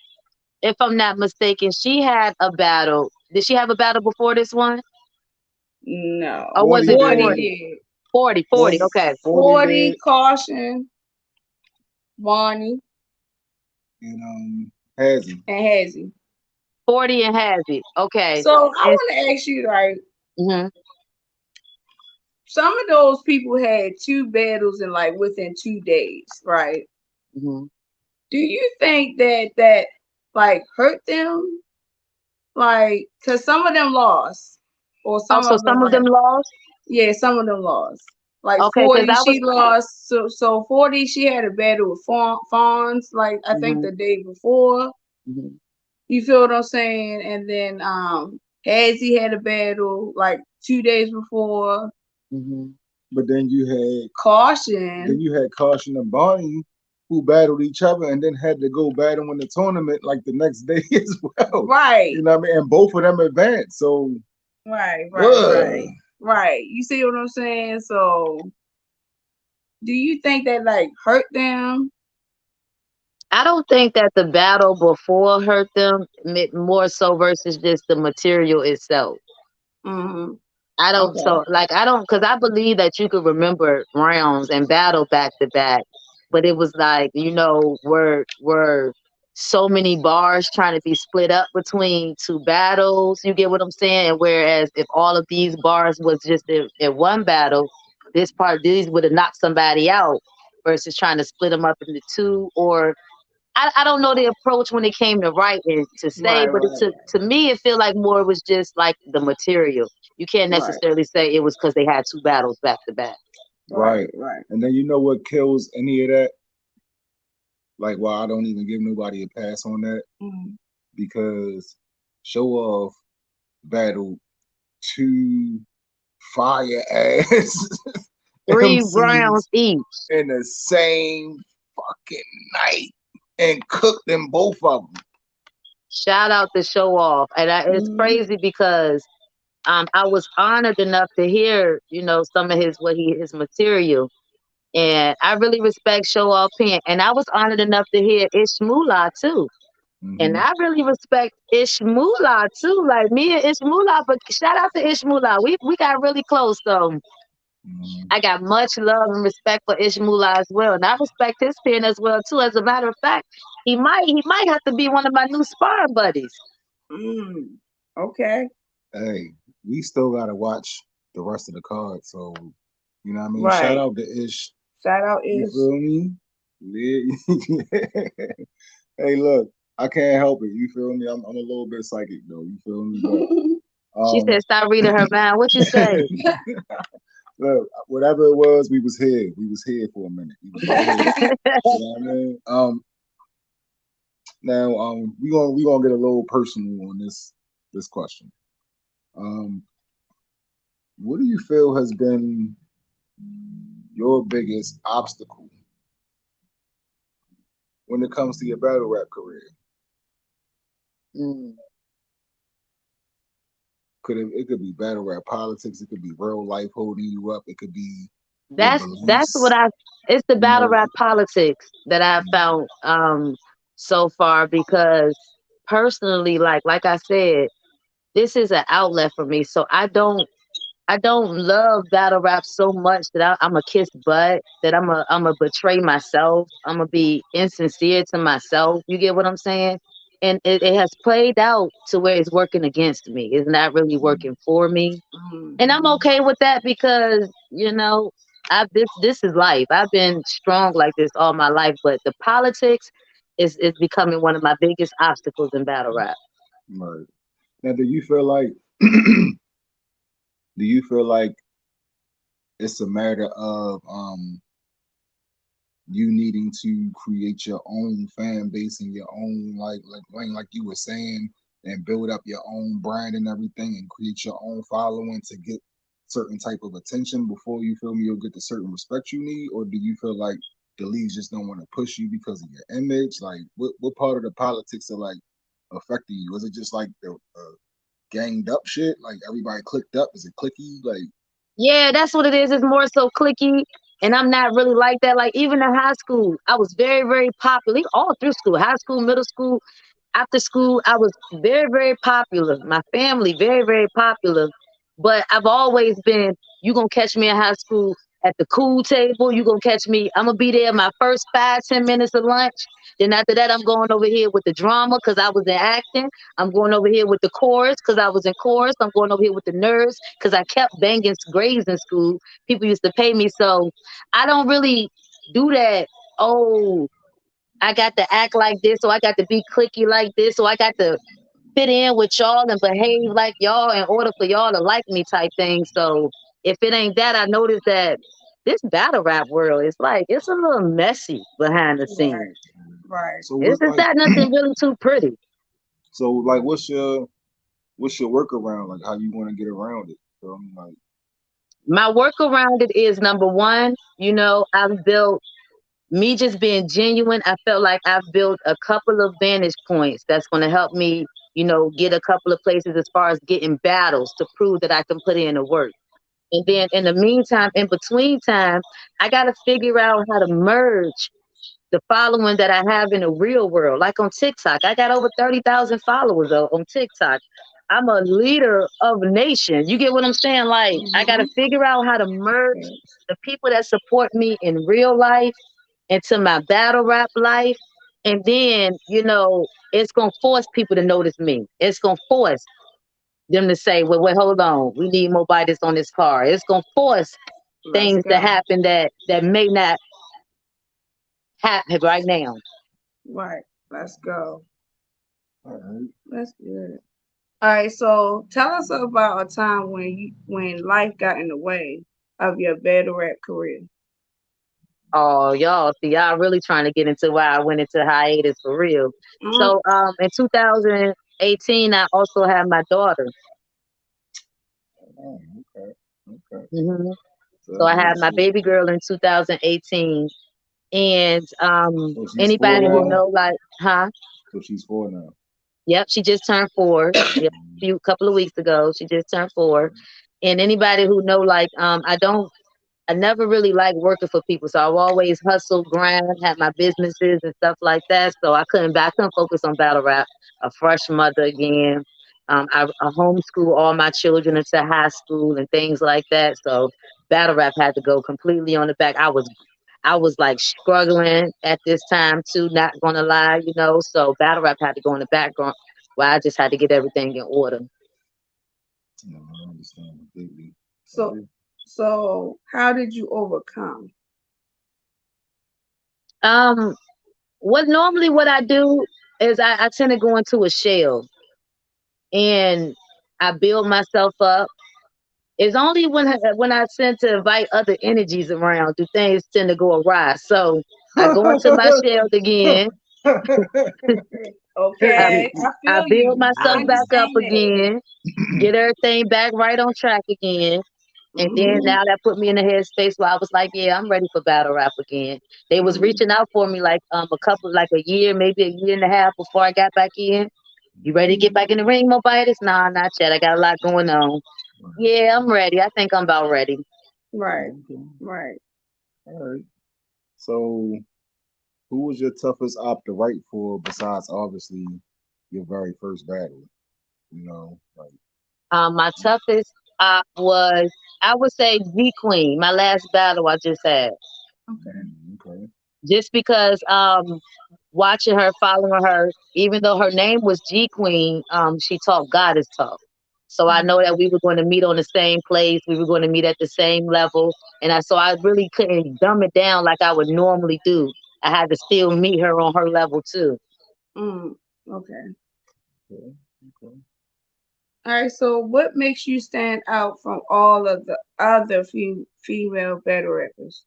if I'm not mistaken, she had a battle. Did she have a battle before this one? Or No. was 40 it Forty did, 40? did. 40, 40. 40, Okay. 40 40 did, caution, Bonnie and Hazzy. and Hazzy. 40 and Hazzy. Okay. So I And want to ask you, like, mhm. some of those people had two battles in like within 2 days, right? Mhm. Do you think that like hurt them? Like, cause some of them lost, or Oh, some so of them some of them like, lost? yeah, some of them lost. Like Okay, because 40, I was. she lost. So 40, she had a battle with Fawns, like I think Mhm. the day before. Mhm. You feel what I'm saying? And then Hazzy had a battle like 2 days before. Mhm. But then Caution. you had Caution and Bonnie who battled each other and then had to go battle in the tournament like the next day as well. Right. You know what I mean? And both of them advanced. So, Right, right, ugh. right. Right. You see what I'm saying? So do you think that like hurt them? I don't think that the battle before hurt them more so versus just the material itself. Mm-hmm. I don't Okay. so like I don't because I believe that you could remember rounds and battle back to back, but it was like were so many bars trying to be split up between two battles. You get what I'm saying? And whereas if all of these bars was just in one battle, these would have knocked somebody out versus trying to split them up into two or I don't know the approach when it came to writing to say, Right, but right, to me, it feel like more was just like the material. You can't right, necessarily say it was because they had two battles back to back. Right. right, right. And then you know what kills any of that? Like, why I don't even give nobody a pass on that? Mm-hmm. Because Show Off battled two fire ass 3 rounds MCs each. in the same fucking night and cooked them both of them. Shout out to Show Off, and it's Mm-hmm. crazy because I was honored enough to hear some of his material. And I really respect Show Off Pen. And I was honored enough to hear Ishmula too. And Mm-hmm. I really respect Ishmula too. Like me and Ishmula, but shout out to Ishmula. We got really close. So Mm-hmm. I got much love and respect for Ishmula as well. And I respect his pen as well too. As a matter of fact, he might have to be one of my new sparring buddies. Mm. Okay. Hey, we still gotta watch the rest of the card. So you know what I mean. Shout Right. out to Ish. Shout out You is. feel me? Yeah. Hey, look, I can't help it. You feel me? I'm a little bit psychic though. You feel me? But She said, "Stop reading her mind." What you say? look, whatever it was, we was here. We was here for a minute. We was right here. You know what I mean? Now we gonna get a little personal on this question. Um, what do you feel has been your biggest obstacle when it comes to your battle rap career? Mm. It could be battle rap politics, it could be real life holding you up, it could be your That's what beliefs, it's the you battle know. rap politics that I found so far because personally, like I said, this is an outlet for me. So I don't love battle rap so much that I'm a kiss butt, that I'm a betray myself. I'm gonna be insincere to myself. You get what I'm saying? And it has played out to where it's working against me. It's not really working for me. And I'm Mhm. okay with that because, this is life. I've been strong like this all my life, but the politics is becoming one of my biggest obstacles in battle rap. Right. Now, do you feel like it's a matter of you needing to create your own fan base and your own like Wayne, like you were saying, and build up your own brand and everything and create your own following to get certain type of attention before you feel me you'll get the certain respect you need? Or do you feel like the leagues just don't want to push you because of your image? Like what part of the politics are like affecting you? Is it just like the ganged up shit? Like everybody clicked up? Is it clicky? Like Yeah, that's what it is. It's more so clicky. And I'm not really like that. Like even in high school, I was very, very popular. All through school, high school, middle school, after school, I was very, very popular. My family, very, very popular. But I've always been, you gonna catch me in high school at the cool table. You gonna catch me, I'm gonna be there my first 5, 10 minutes of lunch. Then after that, I'm going over here with the drama because I was in acting. I'm going over here with the chorus because I was in chorus. I'm going over here with the nerves because I kept banging grades in school. People used to pay me. So I don't really do that. Oh, I got to act like this, or I got to be clicky like this, or I got to fit in with y'all and behave like y'all in order for y'all to like me type thing. So if it ain't that, I noticed that this battle rap world is like it's a little messy behind the Right. scenes. Right. so It's what's just like not nothing really too pretty. so like what's your workaround? Like how you want to get around it? So I'm like, My work around it is number one, I've built me just being genuine. I felt like I've built a couple of vantage points that's going to help me, get a couple of places as far as getting battles to prove that I can put in the work. And then in the meantime, in between time, I got to figure out how to merge the following that I have in the real world. Like on TikTok, I got over 30,000 followers on TikTok. I'm a leader of a nation. You get what I'm saying? Like, I got to Mhm. figure out how to merge Yes. the people that support me in real life into my battle rap life. And then, it's going to force people to notice me. It's going to force them to say, well, wait, hold on. We need more bodies on this car. It's going to force Let's things to go. happen that may not happen right now. Right. Let's go. all right. That's good. All right. So tell us about a time when life got in the way of your battle rap career. Oh, y'all, see, y'all really trying to get into why I went into hiatus for real. Mm. So, in 2018, I also had my daughter. Oh, okay. Okay. hmm So So that's I good. had my So, baby girl in 2018, and so she's four anybody who now. know, like, huh? So she's four now. Yep, she just turned 4. Yep, few couple of weeks ago, she just turned 4. And anybody who know, like, I don't I never really liked working for people. So I've always hustled, grind, had my businesses and stuff like that. So I couldn't focus on battle rap. A fresh mother again. I homeschool all my children into high school and things like that. So battle rap had to go completely on the back. I was like struggling at this time too, not gonna lie, so battle rap had to go in the background where I just had to get everything in order. No, I understand completely. So, so how did you overcome? Um, what I do is I tend to go into a shell and I build myself up. It's only when I tend to invite other energies around do things tend to go awry. So I go into my shell again. I, Okay, I I feel build you. I myself back up understand that. again, get everything back right on track again. And then Hmm. now that put me in the headspace where I was like, yeah, I'm ready for battle rap again. They was Hmm. reaching out for me like a year, maybe a year and a half before I got back in. You ready to get back in the ring, Moabitess? Nah, not yet. I got a lot going on. Yeah, I'm ready. I think I'm about ready. Right, Okay. right. All right. So, who was your toughest op to write for besides obviously your very first battle? Like My toughest op was, I would say, G Queen. My last battle I just had. Okay. okay. Just because watching her, following her, even though her name was G Queen, she taught Goddess talk. So I know Mhm. that we were going to meet on the same place, we were going to meet at the same level, and I really couldn't dumb it down like I would normally do. I had to still meet her on her level too. Mm. Okay. Okay. Okay. All right. So, what makes you stand out from all of the other female battle rappers?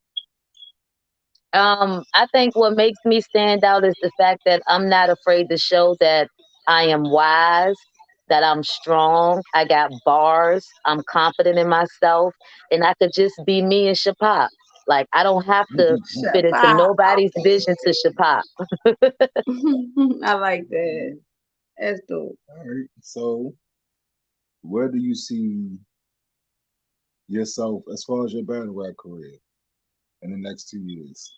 I think what makes me stand out is the fact that I'm not afraid to show that I am wise, that I'm strong, I got bars, I'm confident in myself, and I could just be me and Shapop. Like I don't have to Shut fit into up. nobody's vision to Shapop. I like that. Mhm. That's dope. All right. So, where do you see yourself as far as your battle rap career in the next 2 years?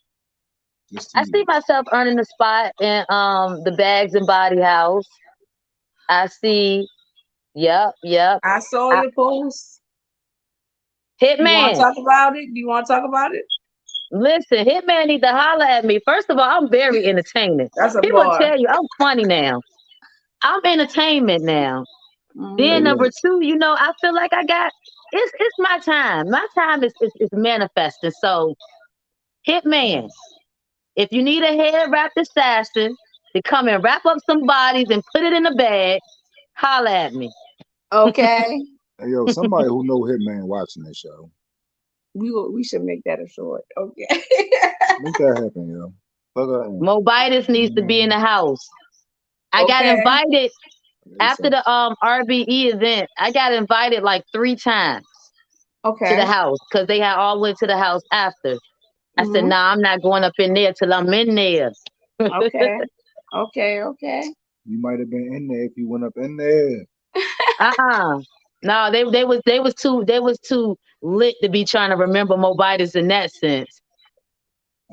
Just two I see years. myself earning a spot in the Bags and Body House. I see, yep, yep. I saw I, your post. You want to Hitman. talk about it? Do you want to talk about it? Listen, Hitman need to holler at me. First of all, I'm very entertaining. That's a People bar. tell you I'm funny now. I'm entertainment now. Hey, Then Hmm. number look. two, I feel like it's my time. My time is manifesting. So Hitman, if you need a head wrapped assassin to come and wrap up some bodies and put it in a bag, holla at me. Okay. Hey, yo, somebody who know Hitman watching this show. We should make that a short. Okay. Make that happen, yo. Fuck her in. Mobitis needs to be in Man, the house. I got Okay. invited after ASAP. the RBE event. I got invited like 3 times to the Okay. house because they had all went to the house after. I said, Hmm. nah, I'm not going up in there till I'm in there. Okay. Okay. Okay. You might have been in there if you went up in there. Uh-uh. No, they was too lit to be trying to remember Mobitis in that sense.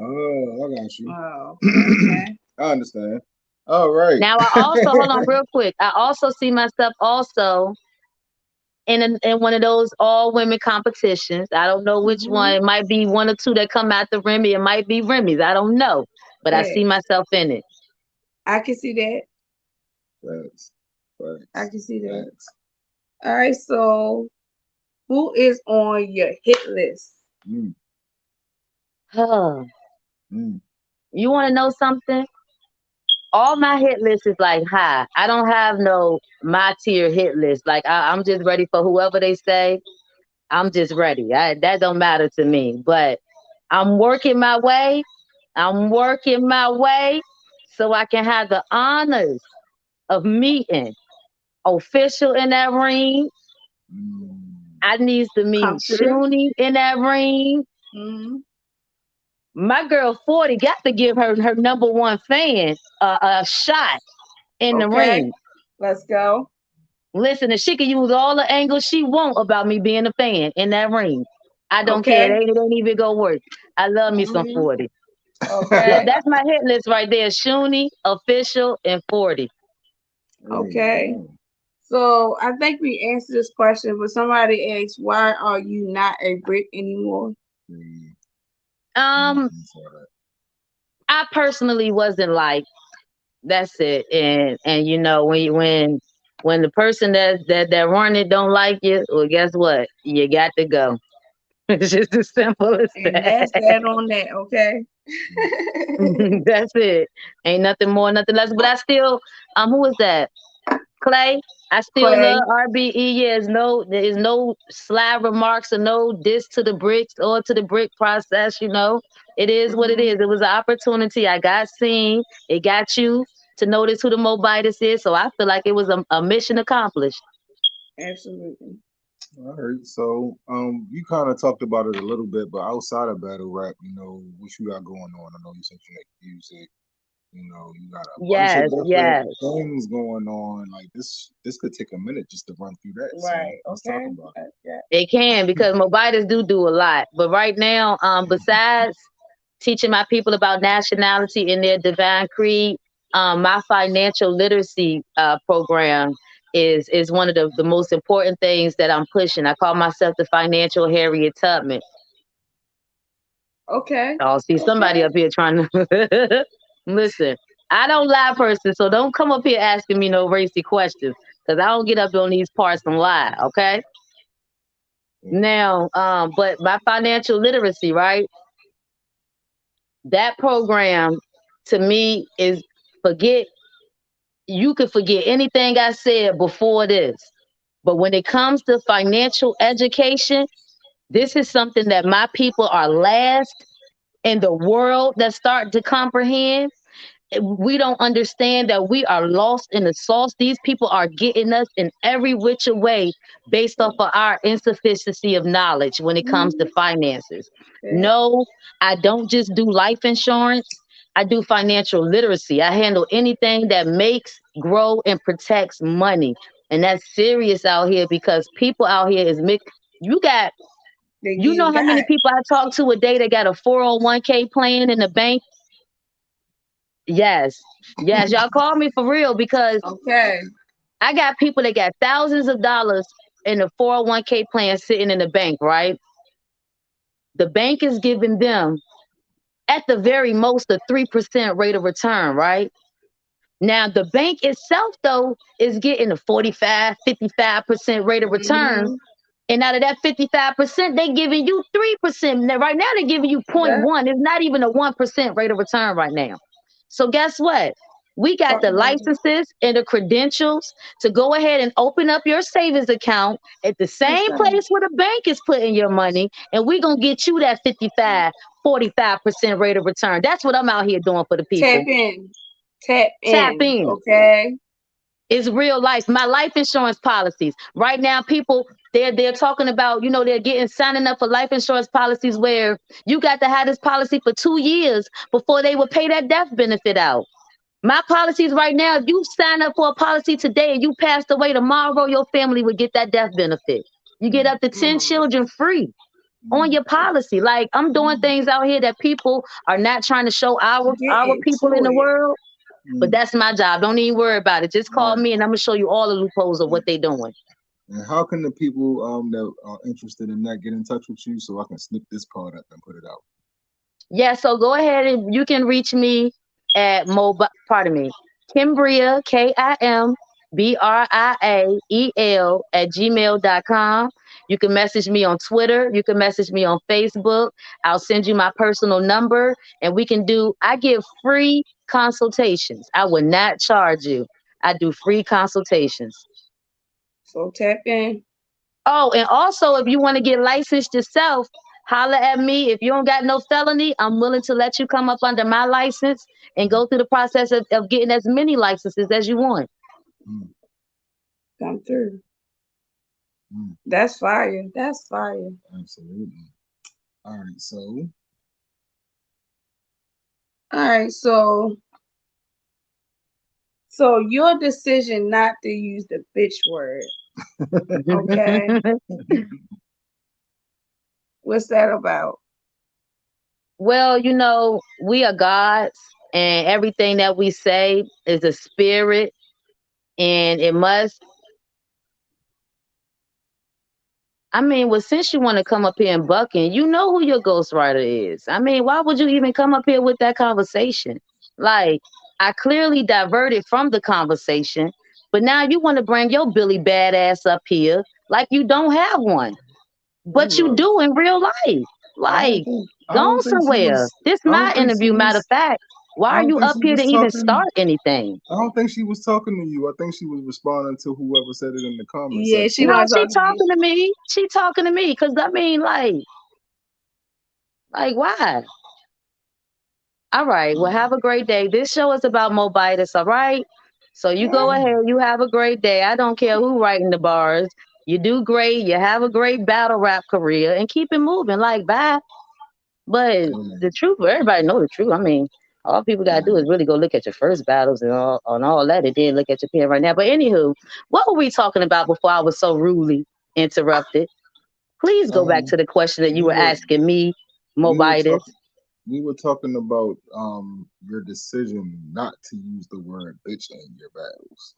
Oh, I got you. Oh, okay. Okay. I understand. All right. Now I also hold on real quick. I also see myself also in one of those all women competitions. I don't know which one. Hmm. It might be one or two that come after Remy. It might be Remy's. I don't know. But I see Facts. myself in it. I can see that. Facts. I Facts. can see that. Facts. All right. So, who is on your hit list? Mm, mm, You want to know something? All my hit list is like high. I don't have no my tier hit list. Like I'm just ready for whoever they say. I'm just ready. That don't matter to me. But I'm working my way. I'm working my way so I can have the honors of meeting official in that ring. mm. I needs to meet Come through. Shuni in that ring. Hmm. My girl 40 got to give her number one fan a shot in the Okay. ring. Let's go. Listen, if she can use all the angles she want about me being a fan in that ring. I don't care. Okay. It ain't even go work. I love me some Hmm. 40. Okay. That's my hit list right there. Shuni, official, and 40. Hey, Okay. wow. So I think we answered this question, but somebody asked, why are you not a brick anymore? Yeah, I'm not Um, gonna say that. I personally wasn't like, that's it. And you know, when the person that run it don't like you, well, guess what? You got to go. It's just as simple as And that. that's that on that, okay? Mm. That's it. Ain't nothing more, nothing less. But I still, who is that? Clay. I still love Clay. RBE. Yeah, there is no sly remarks or no diss to the bricks or to the brick process. You know, it is what it Hmm. is. It was an opportunity. I got seen. It got you to notice who the Moabitess is. So I feel like it was a mission accomplished. Absolutely. All right, so you kind of talked about it a little bit, but outside of battle rap, what you got going on? I know you said you make music. You got a bunch of Yes, different yes. things going on. Like this could take a minute just to run through that. So Right. let's talk Okay. about Yeah. It can because Mobitas do a lot. But right now, besides teaching my people about nationality and their divine creed, my financial literacy program is one of the most important things that I'm pushing. I call myself the financial Harriet Tubman. Okay. I'll see somebody Okay. up here trying to listen. I don't lie, person, so don't come up here asking me no racy questions because I don't get up on these parts and lie. Okay. it. Now, but my financial literacy, right? That program to me is forget, you could forget anything I said before this. But when it comes to financial education, this is something that my people are last in the world that start to comprehend. We don't understand that we are lost in the sauce. These people are getting us in every which way based off of our insufficiency of knowledge when it comes to Hmm. finances. Yeah. No, I don't just do life insurance. I do financial literacy. I handle anything that makes, grow, and protects money. And that's serious out here because people out here is mixed. You got, They you know getting how got. many people I talk to a day that got a 401k plan in the bank. Yes. Yes. Y'all call me for real because Okay. I got people that got thousands of dollars in a 401k plan sitting in the bank, right? The bank is giving them at the very most a 3% rate of return, right? Now the bank itself though is getting a 45, 55% rate of return. Hmm. And out of that 55%, they giving you 3%. Now, right now, they're giving you Yeah. 0.1. It's not even a 1% rate of return right now. So guess what? We got Talk the about it. licenses and the credentials to go ahead and open up your savings account at the That's same right. place where the bank is putting your money. And we're going to get you that 55, 45% rate of return. That's what I'm out here doing for the Tap people. in. Tap Tap in. in. Okay. It's real life. My life insurance policies. Right now, people they're talking about, they're getting signing up for life insurance policies where you got to have this policy for 2 years before they would pay that death benefit out. My policies right now, if you sign up for a policy today and you passed away tomorrow, your family would get that death benefit. You get Mm, up to 10 Mm. children free on mm, your policy. Like I'm doing mm, things out here that people are not trying to show Get our people in into the it. world, but mm. that's my job. Don't even worry about it. Just All call me and I'm gonna show you all the loopholes of right. what they doing. And how can the people that are interested in that get in touch with you so I can snip this part up and put it out? Yeah, so go ahead and you can reach me at pardon me, Kimbria, KIMBRIAEL at gmail.com. You can message me on Twitter. You can message me on Facebook. I'll send you my personal number and I give free consultations. I will not charge you. I do free consultations. So tap in. Oh, and also if you want to get licensed yourself, holler at me. If you don't got no felony, I'm willing to let you come up under my license and Mm, go through the process of getting as many licenses as you want. mm, Come through. mm. That's fire. That's fire. Absolutely. All right, so All right. So your decision not to use the bitch word. Okay. What's that about? Well, we are gods, and everything that we say is a spirit, and it must. I mean, well, since you want to come up here and bucking, you know who your ghostwriter is. I mean, why would you even come up here with that conversation? Like, I clearly diverted from the conversation, but now you want to bring your Billy badass up here like you don't have one, but you Look, do in real life. Like, I go don't think she somewhere. was. This I don't my think she interview. Matter was. of fact, why I are don't you think up she here to was even talking. start anything? I don't think she was talking to you. I think she was responding to whoever said it in the comment Yeah, she section. No, wasn't she talking to me. talking to me. She talking to me because I mean, like why? All right. Well, have a great day. This show is about Moabitess. All right. So you go ahead. You have a great day. I don't care who writing the bars. You do great. You have a great battle rap career and keep it moving. Like bye. But the truth, everybody know the truth. I mean, all people gotta do is really go look at your first battles and all that, and then look at your pen right now. But anywho, what were we talking about before I was so rudely interrupted? Please go back Um, to the question that you we were were asking me, we were Mobitis. talking we were talking about your decision not to use the word bitch in your battles.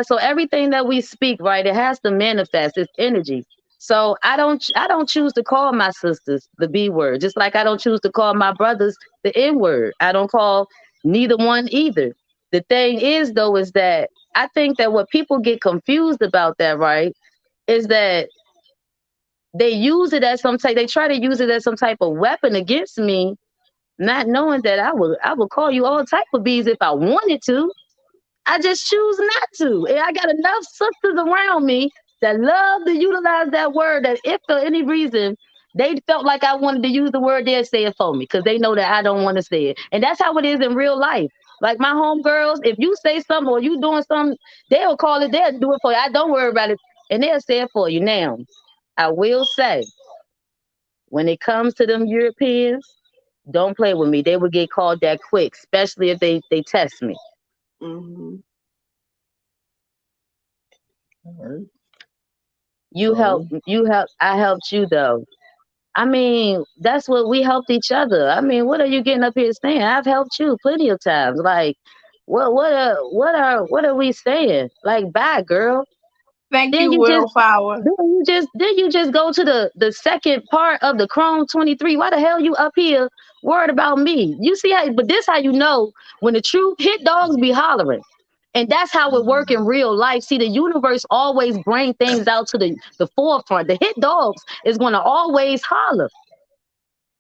So everything that we speak, right, it has to manifest its energy. So I don't choose to call my sisters the B word, just like I don't choose to call my brothers the N word. I don't call neither one either. The thing is though is that I think that what people get confused about that, right, is that they use it as some type they try to use it as some type of weapon against me, not knowing that I would call you all type of B's if I wanted to. I just choose not to. And I got enough sisters around me that love to utilize that word that if for any reason they felt like I wanted to use the word, they'd say it for me because they know that I don't want to say it. And that's how it is in real life. Like my homegirls, if you say something or you doing something, they'll call it, they'll do it for you. I don't worry about it. And they'll say it for you. Now, I will say, when it comes to them Europeans, don't play with me. They would get called that quick, especially if they test me. Hmm. All right, You help, sorry. you help, I helped you though. I mean, that's what we helped each other. I mean, what are you getting up here saying? I've helped you plenty of times. Like, what are we saying? Like, bye, girl. Thank Then you, you just Willflower. then you just go to the second part of the Chrome 23. Why the hell you up here worried about me? You see how but this how you know when the truth hit dogs be hollering. And that's how it work in real life. See, the universe always bring things out to the forefront. The hit dogs is gonna always holler.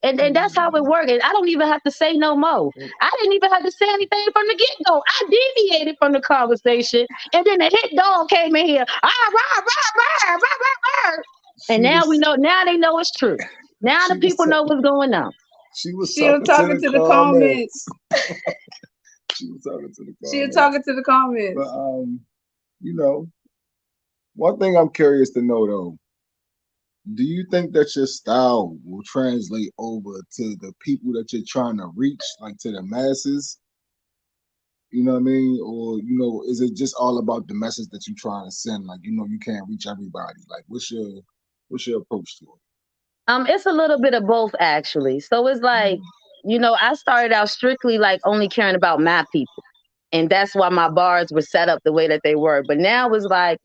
And that's how it works. And I don't even have to say no more. I didn't even have to say anything from the get go. I deviated from the conversation, and then the hit dog came in here. Ah, rah, rah, rah, rah, rah, rah. And She now we was know. Now they know it's true. Now the she was people know what's going on. she was She was talking to talking the to the comments. comments. She was talking to the She was comments. talking to the But comments. you know, one thing I'm curious to know though, do you think that your style will translate over to the people that you're trying to reach, like to the masses? You know what I mean? Or, is it just all about the message that you're trying to send? Like, you can't reach everybody. Like, what's your approach to it? It's a little bit of both actually. So it's like, I started out strictly like only caring about my people. And that's why my bars were set up the way that they were. But now it's like,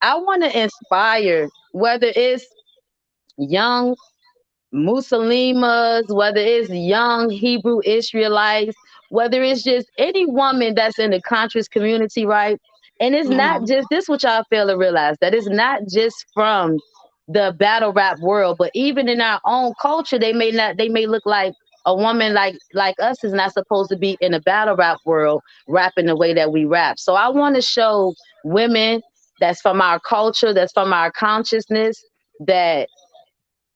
I want to inspire, whether it's young Muslimas, whether it's young Hebrew Israelites, whether it's just any woman that's in the conscious community, right? And it's not Hmm. just this, which I fail to realize that it's not just from the battle rap world, but even in our own culture, they may look like a woman like us is not supposed to be in the battle rap world rapping the way that we rap. So I want to show women that's from our culture, that's from our consciousness, that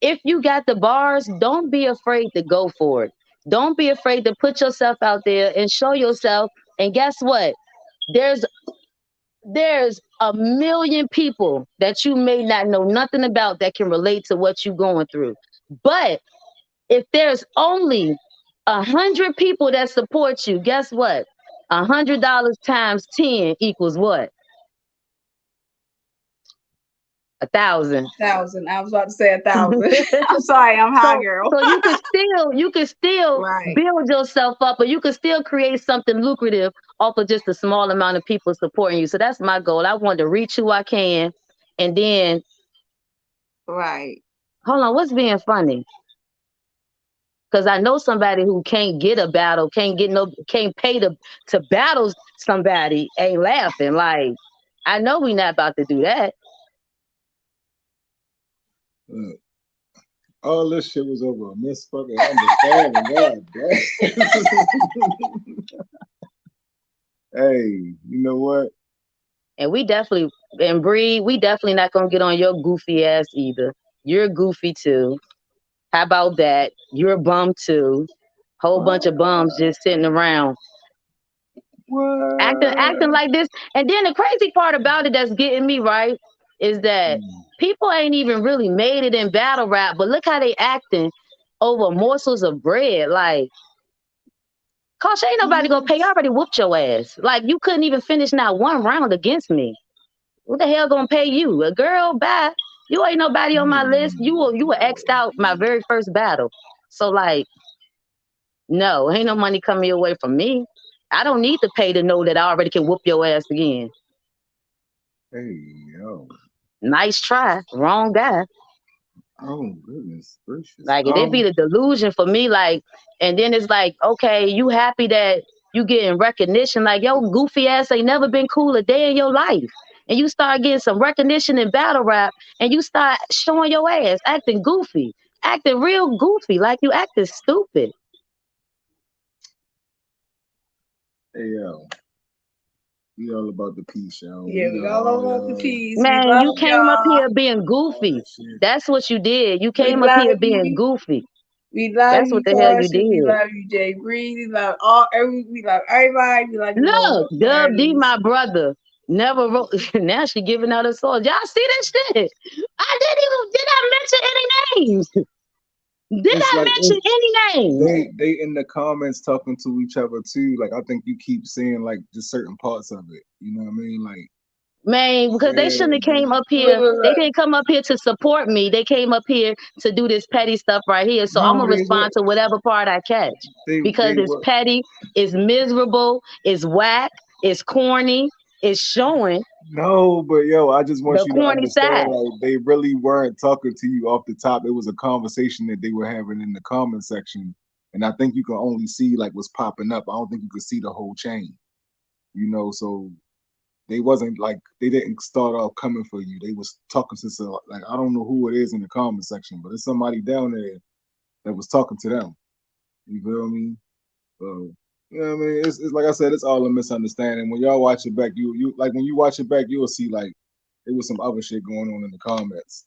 if you got the bars, don't be afraid to go for it. Don't be afraid to put yourself out there and show yourself. And guess what? There's there's a million people that you may not know nothing about that can relate to what you're going through. But if there's only 100 people that support you, guess what? $100 times 10 equals what? 1,000. 1,000. I was about to say 1,000. I'm sorry, I'm high So girl. so you can still Right. build yourself up, but you can still create something lucrative off of just a small amount of people supporting you. So that's my goal. I want to reach who I can, and then Right. hold on, what's being funny? Because I know somebody who can't get a battle, can't pay to battle somebody, ain't laughing. Like I know we not about to do that. Look, all this shit was over a misfucking understanding. God damn. Hey, you know what? And we definitely and Bree, we definitely not gonna get on your goofy ass either. You're goofy too. How about that? You're a bum too. Whole bunch of bums just sitting around acting What? like this. And then the crazy part about it that's getting me right is that Mm, people ain't even really made it in battle rap, but look how they acting over morsels of bread. Like, cause ain't nobody gonna pay. I what? already whooped your ass. Like you couldn't even finish not one round against me. Who the hell gonna pay you? A girl, bye. You ain't nobody on my list. You were xed out my very first battle. So like, no, ain't no money coming your way from me. I don't need to pay to know that I already can whoop your ass again. Hey, yo. Nice try, wrong guy. Oh, goodness gracious. Like it be the delusion for me. Like, and then it's like, okay, you happy that you getting recognition? Like, yo, goofy ass ain't never been cool a day in your life. And you start getting some recognition in battle rap, and you start showing your ass, acting goofy, acting real goofy, like you acting stupid. Hey, yo. We all about the peace, yo. Yeah, We we got all all over the y'all, peace. We Man, love you came up y'all. here being all goofy. that shit. That's what you did. You We came up love here being you. goofy. We love That's what you, the hell you Cautious. We did. love you, Jay Breed. We love everybody. We love you, Look, little Dub D, Aquarius. my brother, never wrote. Now she giving out her songs. Y'all see this shit? Did I mention any names? Did It's I like mention any names? they in the comments talking to each other too. Like I think you keep seeing like just certain parts of it. You know what I mean? Like Man, because they yeah, shouldn't have came up Look, here. look, They look. didn't come up here to support me. They came up here to do this petty stuff right here. So I'm no, gonna they were respond to whatever part I catch because they it's were petty, it's miserable, it's whack, it's corny, it's showing no, but yo, I just want the you to corny understand, side. like they really weren't talking to you off the top. It was a conversation that they were having in the comment section, and I think you can only see like what's popping up. I don't think you could see the whole chain. You know, so they wasn't like they didn't start off coming for you. They was talking to some like I don't know who it is in the comment section, but it's somebody down there that was talking to them. You feel me? So you know what I mean? It's like I said, it's all a misunderstanding. When y'all watch it back, you like when you watch it back, you'll see like there was some other shit going on in the comments.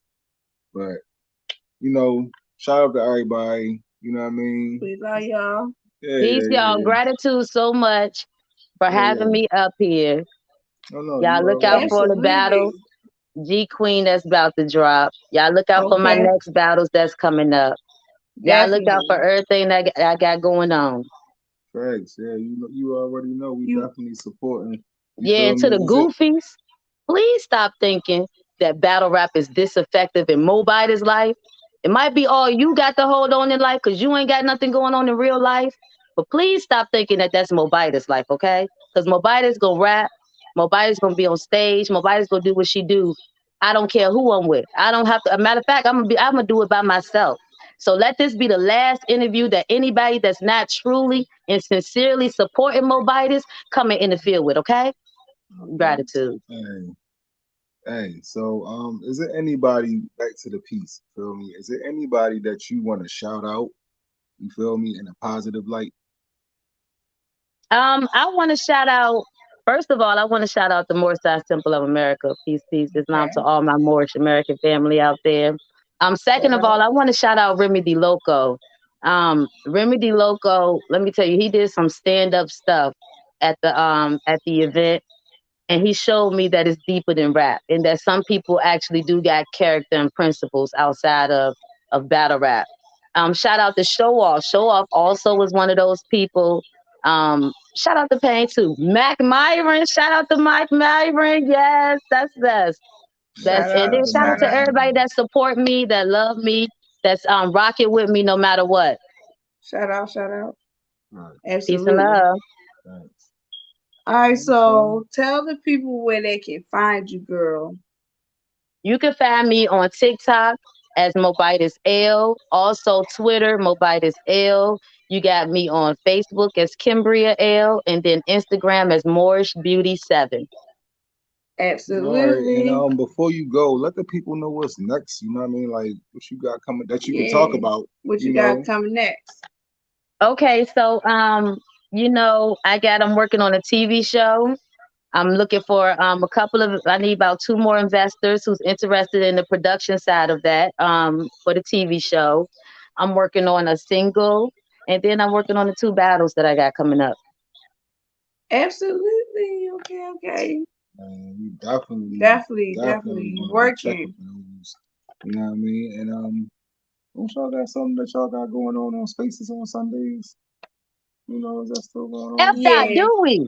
But you know, shout out to everybody. You know what I mean? We love y'all. Yeah, Peace, yeah, y'all. yeah, Gratitude so much for yeah, having yeah. me up here. No, no, Y'all you look out already. for the Absolutely. battle. G Queen that's about to drop. Y'all look out for my Okay. next battles that's coming up. Y'all look out for Definitely. everything that I got going on. Facts, yeah. You already know. We You definitely supporting. You Yeah, feel and to me? the Is it? goofies, please stop thinking that battle rap is this effective in Moabitess life. It might be all you got to hold on in life because you ain't got nothing going on in real life. But please stop thinking that that's Moabitess life, okay? Because Moabitess gonna rap, Moabitess gonna be on stage, Moabitess gonna do what she do. I don't care who I'm with. I don't have to. A matter of fact, I'm gonna do it by myself. So let this be the last interview that anybody that's not truly and sincerely supporting Moabitess come and interfere with, okay? okay? Gratitude. Hey, hey. So, is there anybody back to the piece? Feel me? Is there anybody that you want to shout out? You feel me in a positive light? I want to shout out. First of all, I want to shout out the Moorish Temple of America. Peace, peace, Islam Okay. to all my Moorish American family out there. All Second of all, right. I want to shout out Remy D Loco. Remy D Loco. Let me tell you, he did some stand up stuff at the event, and he showed me that it's deeper than rap, and that some people actually do got character and principles outside of battle rap. Shout out to Show Off. Show Off also was one of those people. Shout out to Pain too. Mac Myron. Shout out to Mike Myron. Yes, that's best. That's Shout and out, then shout out shout to out, everybody that support me, that love me, that's rocking with me no matter what. shout out, shout out. Right. Peace and Absolutely. love. Thanks. All right, So, so tell the people where they can find you, girl. You can find me on TikTok as Mobitis L. Also Twitter, Mobitis L. You got me on Facebook as Kimbria L. And then Instagram as Moorish Beauty 7. all right, and Absolutely. before you go, let the people know what's next. You know what I mean? Like what you got coming that you can talk Yeah. about. What you You got know. coming next? Okay, so I'm working on a TV show. I'm looking for I need about two more investors who's interested in the production side of that for the TV show. I'm working on a single, and then I'm working on the two battles that I got coming up. Absolutely. Okay, okay. We definitely, Definitely, definitely definitely gonna be checking working. for those. You know what I mean? And don't y'all got something that y'all got going on Spaces on Sundays? You know, is that still going F on? dot, Yeah. do we?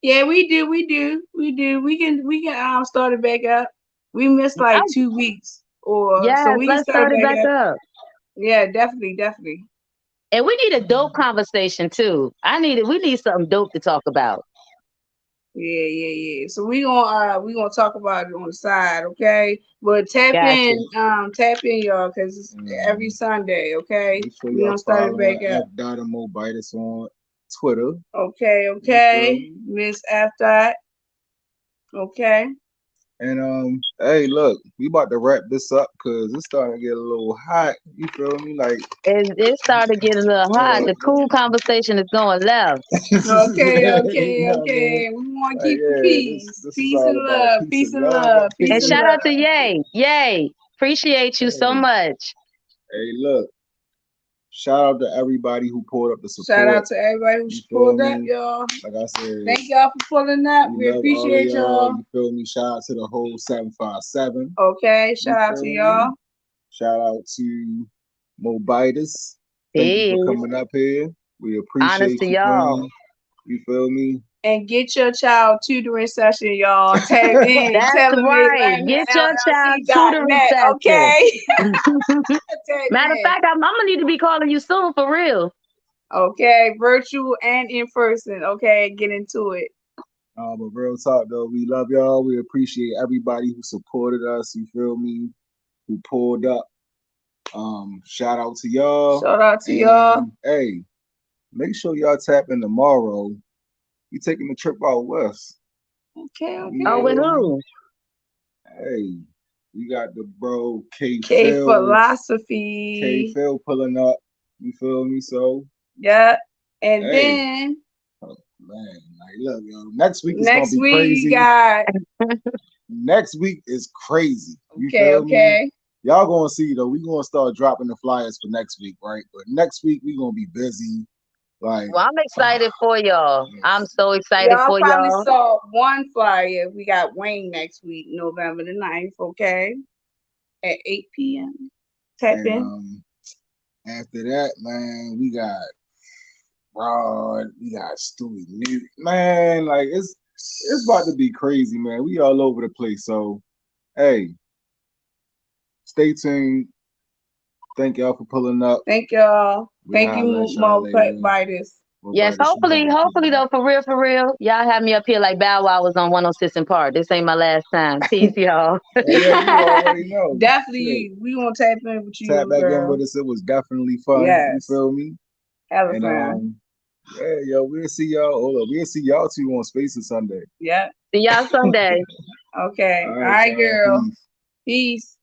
Yeah, we do. We can start it back up. We missed like Oh, 2 weeks or so yes, we can let's start it start it back back up. up. Yeah, definitely, definitely. And we need a dope conversation too. We need something dope to talk about. Yeah, yeah, yeah. So we gonna talk about it on the side, okay? But Gotcha. tap in, y'all, cause it's And every Sunday, okay? make sure We y'all gonna start it following back F. up. Dot and Mobitis on Twitter. Okay, You feel okay, me? Miss After, okay. And hey, look, we about to wrap this up because it's starting to get a little hot. You feel me? Like, It started getting a little hot. The cool conversation is going left. Okay, you okay, know what I mean? okay. We want to Like, keep the yeah, this peace. this is Peace all and about love. peace Peace and and love love. up in Peace And and shout here. out to love. Yay. Yay. Appreciate you so Hey, much. hey, look, shout out to everybody who pulled up the Shout support. out to everybody You who's feel pulled up, me? y'all. Like I said, Thank y'all for pulling up. we We love all of appreciate y'all. y'all. You feel me? Shout out to the whole 757. Okay, You shout out to feel me? y'all. Shout out to Mobitis. Thank you for Peace. coming up here. We Honest appreciate to you, y'all. Queen. You feel me? And get your child tutoring session, y'all. Tap in. That's Tell them they right. learning Get your child tutoring LLC.net. session. Okay. Tap Matter of in. fact, I'm gonna need to be calling you soon for real. Okay. Virtual and in person. Okay. Get into it. But real talk though, we love y'all. We appreciate everybody who supported us. You feel me? Who pulled up. Shout out to y'all. Shout out to y'all. And hey, make sure y'all tap in tomorrow. We taking a trip out west. Okay. You Oh, Okay. with feel me? who? Hey, we got the bro K K Phil. K philosophy. Phil pulling up. You feel me? So Yeah. And hey, then oh, man, like look, yo, next week is gonna next be week you crazy. got Next week is crazy. You okay, feel me? okay. Y'all gonna see though. We gonna start dropping the flyers for next week, right? But next week we gonna be busy. Like, Well, I'm excited for y'all. I'm yes, so excited Y'all for probably y'all. saw one flyer. We got Wayne next week, November the 9th, okay? At 8 p.m. Tap and in. after that, man, we got Rod, we got Stewie Newt, man. Like it's about to be crazy, man. We all over the place. So, hey, stay tuned. Thank y'all for pulling up. Thank y'all. We'll Thank you, holler at y'all Mo later. Vitus. We'll Yes, bite this. You know what hopefully people at. though, for real. Y'all have me up here like Bow Wow was on 106 in Park. This ain't my last time. Peace, y'all. Oh yeah, you already know. Shit. Definitely, we gonna tap in with Tap you, back in girl. with us. It was definitely fun. You Yes. feel me? Hella And fun. yeah, yo, we'll see y'all. Hold up, we'll see y'all two on Spaces Sunday. Yep. See y'all Sunday. Okay. All All right, right, y'all. girl. Peace. Peace.